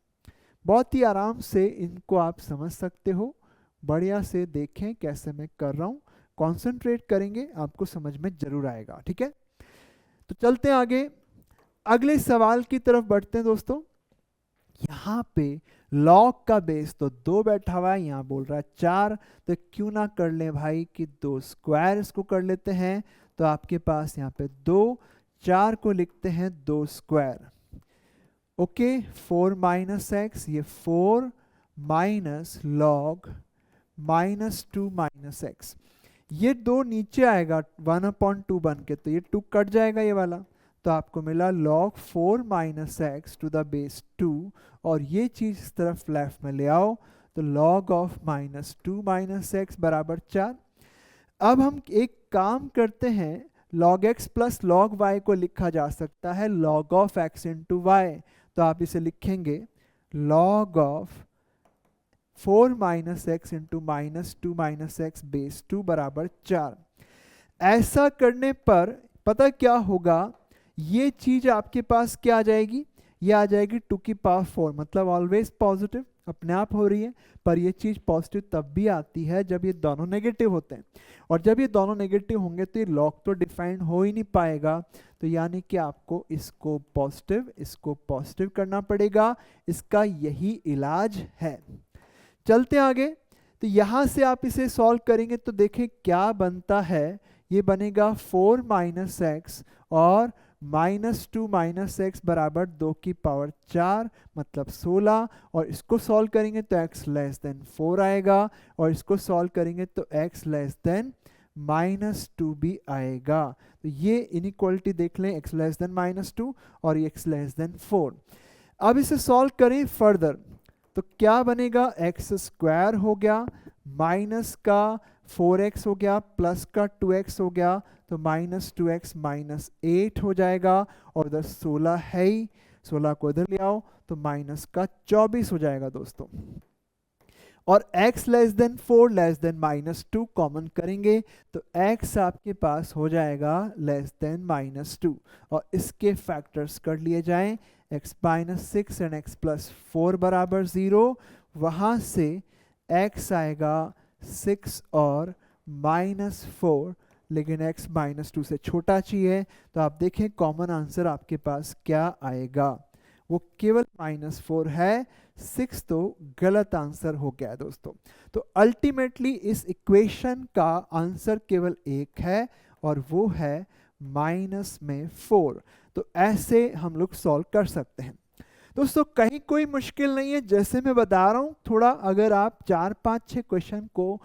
बहुत ही आराम से इनको आप समझ सकते हो। बढ़िया से देखें कैसे मैं कर रहा हूँ, कॉन्सेंट्रेट करेंगे आपको समझ में जरूर आएगा, ठीक है। तो चलते हैं आगे, अगले सवाल की तरफ बढ़ते हैं दोस्तों। यहाँ पे लॉग का बेस तो 2 बैठा हुआ है, यहाँ बोल रहा है 4, तो क्यों ना कर ले भाई कि 2 स्क्वायर इसको कर लेते हैं, तो आपके पास यहाँ पे 2, 4 को लिखते हैं 2 स्क्वायर, ओके। 4 माइनस एक्स, ये 4 minus log minus 2 minus x, ये 2 नीचे आएगा 1/2 बन के, तो ये 2 कट जाएगा ये वाला, तो आपको मिला log 4 minus x to the base 2, और ये चीज़ इस तरफ लेफ्ट में ले आओ तो log of minus 2 minus x बराबर 4। अब हम एक काम करते हैं, log x plus log y को लिखा जा सकता है log of x into y, तो आप इसे लिखेंगे log of 4 minus x into minus 2 minus x base 2 बराबर 4। ऐसा करने पर पता क्या होगा, ये चीज आपके पास क्या आ जाएगी, ये आ जाएगी 2 की पावर 4, मतलब ऑलवेज पॉजिटिव अपने आप हो रही है, पर ये चीज पॉजिटिव तब भी आती है जब ये दोनों नेगेटिव होते हैं, और जब ये दोनों नेगेटिव होंगे तो ये लॉग तो डिफाइन हो ही नहीं पाएगा, तो यानी कि आपको इसको पॉजिटिव करना पड़ेगा, इसका यही इलाज है। चलते आगे, तो यहाँ से आप इसे सॉल्व करेंगे तो देखें क्या बनता है, ये बनेगा 4 माइनस एक्स और माइनस 2 माइनस एक्स बराबर 2 की पावर 4 मतलब 16, और इसको सॉल्व करेंगे तो x लेस देन 4 आएगा, और इसको सॉल्व करेंगे तो x लेस देन माइनस 2 भी आएगा। तो ये इनइक्वालिटी देख लें, x लेस देन माइनस 2 और x लेस देन 4। अब इसे सॉल्व करें फर्दर तो क्या बनेगा, एक्स स्क्वायर हो गया माइनस का 4x हो गया, प्लस का 2x हो गया, तो -2x -8 हो जाएगा, और इधर 16 है ही, 16 को इधर ले आओ तो माइनस का 24 हो जाएगा दोस्तों। और x less than 4 less than -2 common करेंगे तो x आपके पास हो जाएगा लेस देन -2, और इसके फैक्टर्स कर लिए जाएं, x -6 एंड x +4 बराबर 0, वहाँ से x आएगा 6 और -4, लेकिन x -2 से छोटा चाहिए, तो आप देखें कॉमन आंसर आपके पास क्या आएगा, वो केवल -4 है, 6 तो गलत आंसर हो गया दोस्तों। तो अल्टीमेटली इस इक्वेशन का आंसर केवल एक है, और वो है -4। तो ऐसे हम लोग सॉल्व कर सकते हैं दोस्तों, कहीं कोई मुश्किल नहीं है, जैसे मैं बता रहा हूँ। थोड़ा अगर आप 4, 5, 6 क्वेश्चन को,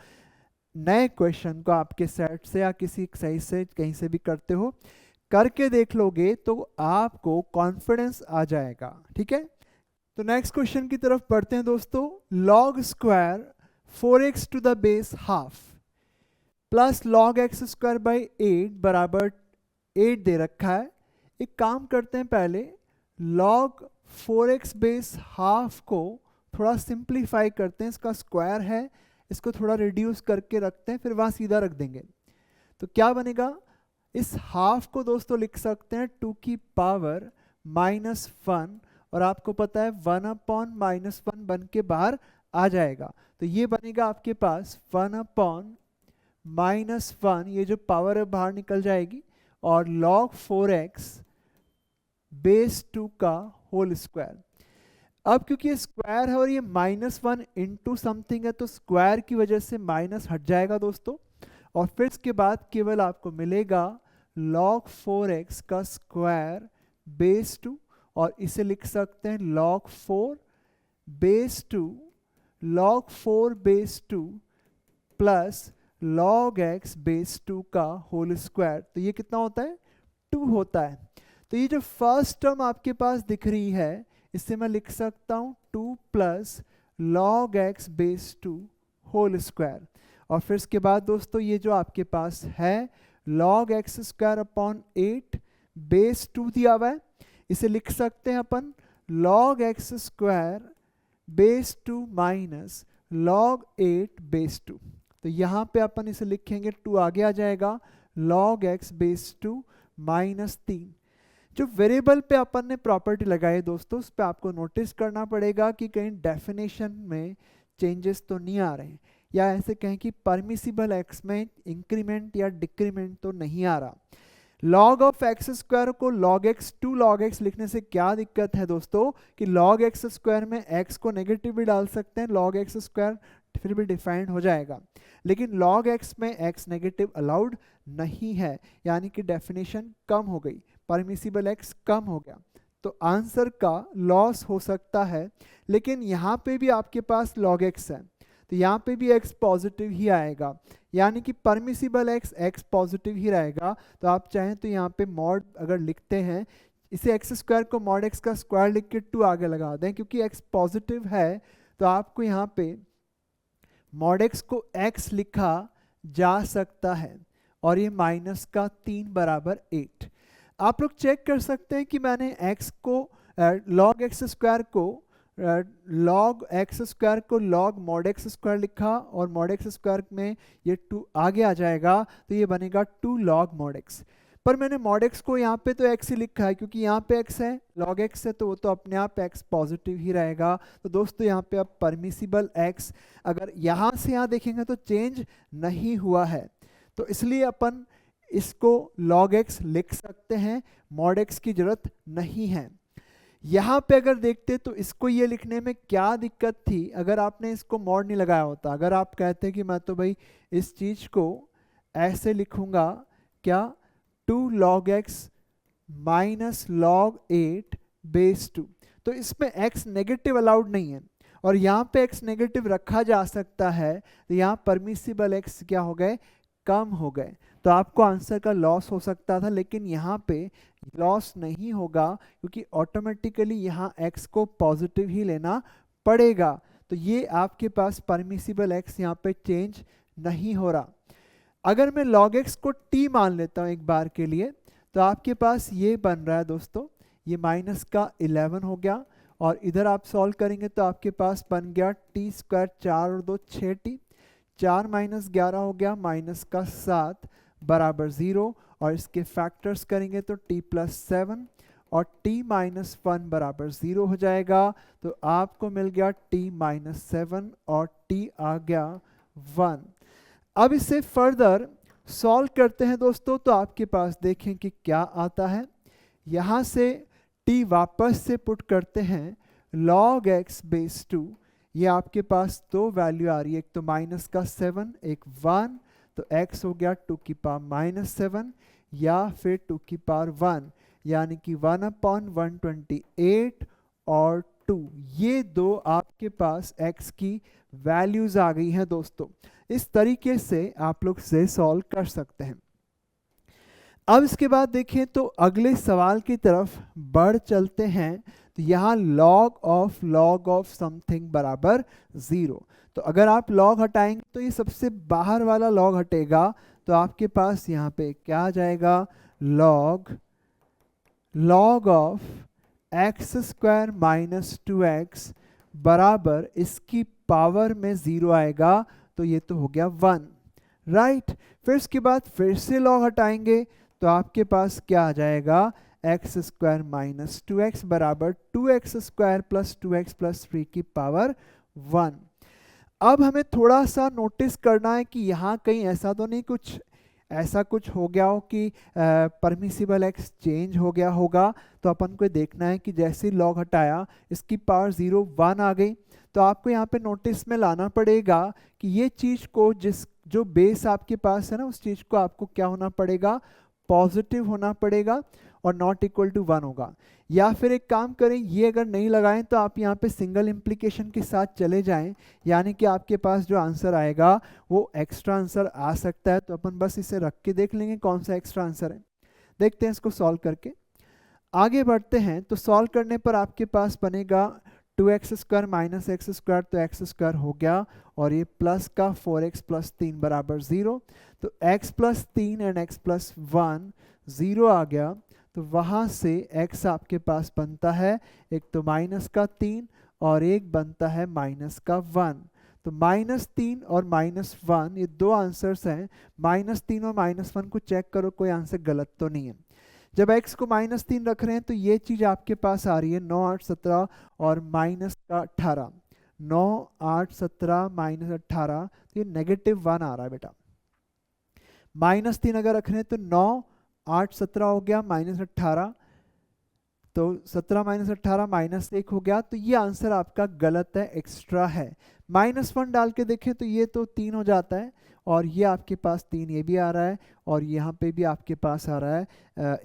नए क्वेश्चन को आपके सेट से या किसी सही से कहीं से भी करते हो, करके देख लोगे तो आपको कॉन्फिडेंस आ जाएगा, ठीक है। तो नेक्स्ट क्वेश्चन की तरफ बढ़ते हैं दोस्तों। Log square 4x to the base half plus log x square by 8 बराबर 8 दे रखा है। एक काम करते हैं, पहले लॉग 4x बेस हाफ को थोड़ा सिंप्लीफाई करते हैं, इसका स्क्वायर है, इसको थोड़ा रिड्यूस करके रखते हैं, फिर वहाँ सीधा रख देंगे। तो क्या बनेगा, इस हाफ को दोस्तों लिख सकते हैं 2 की पावर -1, और आपको पता है 1/-1 बन के बाहर आ जाएगा, तो ये बनेगा आपके पास 1/-1, ये जो पावर है बाहर निकल जाएगी, और log 4x बेस 2 का होल स्क्वायर। अब क्योंकि ये स्क्वायर है और ये -1 इंटू समथिंग है, तो स्क्वायर की वजह से माइनस हट जाएगा दोस्तों, और फिर इसके बाद केवल आपको मिलेगा log 4x का स्क्वायर बेस 2, और इसे लिख सकते हैं log 4 base 2 log 4 base 2 plus log x base 2 का होल स्क्वायर। तो ये कितना होता है, 2 होता है। तो ये जो फर्स्ट टर्म आपके पास दिख रही है, इससे मैं लिख सकता हूँ 2 plus log x base 2 whole square, और फिर इसके बाद दोस्तों ये जो आपके पास है log x square upon 8 base 2 दिया हुआ है, इसे लिख सकते हैं अपन log x square base 2 minus log 8 base 2। तो यहाँ पे अपन इसे लिखेंगे, 2 आगे आ जाएगा, log x बेस 2 -3। जो वेरिएबल पे अपन ने प्रॉपर्टी लगाई दोस्तों, उस पर आपको नोटिस करना पड़ेगा कि कहीं डेफिनेशन में चेंजेस तो नहीं आ रहे हैं, या ऐसे कहें कि परमिसिबल एक्स में इंक्रीमेंट या डिक्रीमेंट तो नहीं आ रहा। log ऑफ एक्स स्क्वायर को log x 2 log x लिखने से क्या दिक्कत है दोस्तों, कि log x स्क्वायर में x को नेगेटिव भी डाल सकते हैं, log x स्क्वायर फिर भी डिफाइंड हो जाएगा, लेकिन log x में x नेगेटिव अलाउड नहीं है, यानी कि डेफिनेशन कम हो गई, परमिसिबल x कम हो गया, तो आंसर का लॉस हो सकता है। लेकिन यहाँ पे भी आपके पास log x है, तो यहाँ पे भी x पॉजिटिव ही आएगा, यानी कि परमिसिबल x पॉजिटिव ही रहेगा। तो आप चाहें तो यहाँ पे मॉड अगर लिखते हैं, इसे x स्क्वायर को मॉड x का स्क्वायर लिख के 2 आगे लगा दें, क्योंकि x पॉजिटिव है, तो आपको यहाँ पे मॉड x को x लिखा जा सकता है, और ये -3 बराबर 8। आप लोग चेक कर सकते हैं कि मैंने x को log x स्क्वायर को log x स्क्वायर को log mod x स्क्वायर लिखा, और mod x स्क्वायर में ये 2 आगे आ जाएगा, तो ये बनेगा 2 log mod x। पर मैंने mod x को यहाँ पे तो x ही लिखा है, क्योंकि यहाँ पे x है, log x है, तो वो तो अपने आप x पॉजिटिव ही रहेगा। तो दोस्तों यहाँ पे अब परमिसिबल x अगर यहाँ से यहाँ देखेंगे तो चेंज नहीं हुआ है, तो इसलिए अपन इसको log x लिख सकते हैं, mod x की जरूरत नहीं है। यहाँ पे अगर देखते तो इसको ये लिखने में क्या दिक्कत थी, अगर आपने इसको मॉड नहीं लगाया होता, अगर आप कहते कि मैं तो भाई इस चीज को ऐसे लिखूंगा, क्या 2 log x minus log 8 base 2, तो इसमें x नेगेटिव अलाउड नहीं है, और यहाँ पे x नेगेटिव रखा जा सकता है, तो यहाँ परमिसिबल x क्या हो गए, कम हो गए, तो आपको आंसर का लॉस हो सकता था, लेकिन यहाँ पे लॉस नहीं होगा, क्योंकि ऑटोमेटिकली यहाँ x को पॉजिटिव ही लेना पड़ेगा। तो ये आपके पास परमिसिबल x यहाँ पे चेंज नहीं हो रहा। अगर मैं log x को t मान लेता हूँ एक बार के लिए, तो आपके पास ये बन रहा है दोस्तों, ये माइनस का 11 हो गया, और इधर आप सॉल्व करेंगे तो आपके पास बन गया टी स्क्वायर, 4 और 2 6t, 4 माइनस 11 हो गया माइनस का 7 बराबर 0, और इसके फैक्टर्स करेंगे तो t प्लस 7 और t माइनस 1 बराबर 0 हो जाएगा। तो आपको मिल गया t माइनस 7 और t आ गया 1। अब इसे फर्दर सॉल्व करते हैं दोस्तों, तो आपके पास देखें कि क्या आता है। यहाँ से t वापस से पुट करते हैं, log x बेस 2, ये आपके पास दो वैल्यू आ रही है, एक तो माइनस का 7, एक 1, तो x हो गया 2 की पावर माइनस 7 या फिर 2 की पावर 1, यानी कि 1/128 और 2, ये दो आपके पास x की वैल्यूज आ गई हैं दोस्तों। इस तरीके से आप लोग से सॉल्व कर सकते हैं। अब इसके बाद देखें तो अगले सवाल की तरफ बढ़ चलते हैं। तो यहाँ log ऑफ समथिंग बराबर 0, तो अगर आप log हटाएंगे तो ये सबसे बाहर वाला log हटेगा, तो आपके पास यहाँ पे क्या आ जाएगा, log of x square minus 2x बराबर इसकी पावर में 0 आएगा, तो ये तो हो गया 1, राइट। फिर इसके बाद फिर से log हटाएंगे तो आपके पास क्या आ जाएगा, एक्स स्क्वायर माइनस 2x बराबर 2x square plus 2x plus 3 की पावर 1। अब हमें थोड़ा सा नोटिस करना है कि यहाँ कहीं ऐसा तो नहीं कुछ हो गया हो कि परमिसिबल एक्स चेंज हो गया होगा। तो अपन को देखना है कि जैसे log हटाया इसकी पावर 0 1 आ गई, तो आपको यहाँ पे नोटिस में लाना पड़ेगा कि ये चीज़ को जो बेस आपके पास है ना, उस चीज़ को आपको क्या होना पड़ेगा, पॉजिटिव होना पड़ेगा और नॉट इक्वल टू 1 होगा। या फिर एक काम करें, ये अगर नहीं लगाएं तो आप यहाँ पे सिंगल इम्प्लीकेशन के साथ चले जाएं, यानी कि आपके पास जो आंसर आएगा वो एक्स्ट्रा आंसर आ सकता है। तो अपन बस इसे रख के देख लेंगे कौन सा एक्स्ट्रा आंसर है। देखते हैं इसको सॉल्व करके, आगे बढ़ते हैं। तो सॉल्व करने पर आपके पास बनेगा 2x square minus x square, तो एक्स स्क्वायर हो गया और ये प्लस का 4x प्लस 3 बराबर 0, तो x plus 3 and x plus 1 0 आ गया। तो वहाँ से x आपके पास बनता है एक तो माइनस का 3 और एक बनता है माइनस का 1। तो -3 और -1 ये दो आंसर्स हैं। -3 और -1 को चेक करो, कोई आंसर गलत तो नहीं है। जब x को -3 रख रहे हैं तो ये चीज़ आपके पास आ रही है 9 8 17 और माइनस का 18, 9 8 17 माइनस 18, तो ये -1 आ रहा है बेटा। -3 अगर रख रहे हैं तो 9 8 17 हो गया माइनस 18, तो 17 माइनस 18 -1 हो गया। तो ये आंसर आपका गलत है, एक्स्ट्रा है। -1 डाल के देखें तो ये तो 3 हो जाता है, और ये आपके पास 3 ये भी आ रहा है, और यहाँ पे भी आपके पास आ रहा है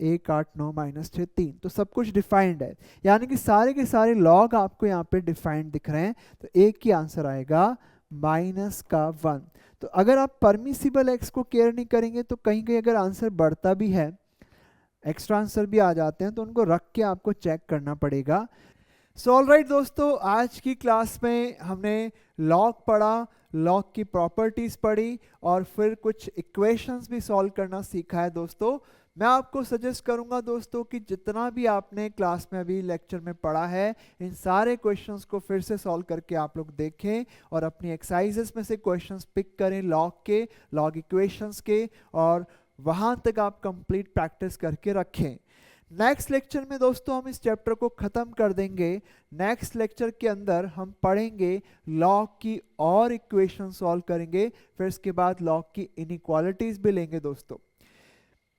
1 8 9 -6 3। तो सब कुछ डिफाइंड है, यानी कि सारे के सारे लॉग आपको यहाँ पे डिफाइंड दिख रहे हैं। तो एक ही आंसर आएगा -1। तो अगर आप परमिसिबल एक्स को केयर नहीं करेंगे तो कहीं कहीं अगर आंसर बढ़ता भी है, एक्स्ट्रा आंसर भी आ जाते हैं, तो उनको रख के आपको चेक करना पड़ेगा। सो ऑलराइट दोस्तों, आज की क्लास में हमने लॉग पढ़ा, लॉग की प्रॉपर्टीज पढ़ी और फिर कुछ इक्वेशंस भी सॉल्व करना सीखा है दोस्तों। मैं आपको सजेस्ट करूंगा दोस्तों कि जितना भी आपने क्लास में अभी लेक्चर में पढ़ा है, इन सारे क्वेश्चंस को फिर से सॉल्व करके आप लोग देखें और अपनी एक्सरसाइजेस में से क्वेश्चंस पिक करें लॉग के, लॉग इक्वेशंस के, और वहां तक आप कंप्लीट प्रैक्टिस करके रखें। नेक्स्ट लेक्चर में दोस्तों हम इस चैप्टर को ख़त्म कर देंगे। नेक्स्ट लेक्चर के अंदर हम पढ़ेंगे लॉग की और इक्वेशन सॉल्व करेंगे, फिर इसके बाद लॉग की इनइक्वालिटीज भी लेंगे दोस्तों।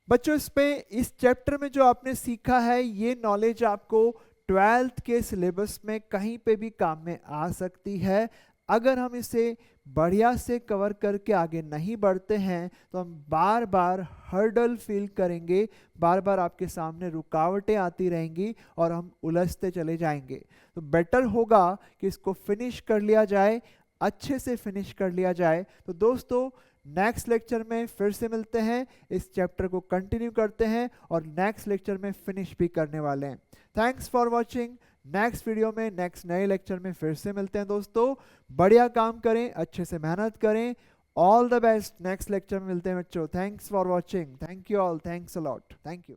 बच्चों इस चैप्टर में जो आपने सीखा है, ये नॉलेज आपको 12th के सिलेबस में कहीं पे भी काम में आ सकती है। अगर हम इसे बढ़िया से कवर करके आगे नहीं बढ़ते हैं तो हम बार बार हर्डल फील करेंगे, बार बार आपके सामने रुकावटें आती रहेंगी और हम उलझते चले जाएंगे। तो बेटर होगा कि इसको फिनिश कर लिया जाए, अच्छे से फिनिश कर लिया जाए। तो दोस्तों नेक्स्ट लेक्चर में फिर से मिलते हैं, इस चैप्टर को कंटिन्यू करते हैं और नेक्स्ट लेक्चर में फिनिश भी करने वाले हैं। Thanks for watching. Next video में, नेक्स्ट नए लेक्चर में फिर से मिलते हैं दोस्तों। बढ़िया काम करें, अच्छे से मेहनत करें all the best, next lecture में मिलते हैं बच्चों। Thanks for watching, thank you all, thanks a lot, thank you.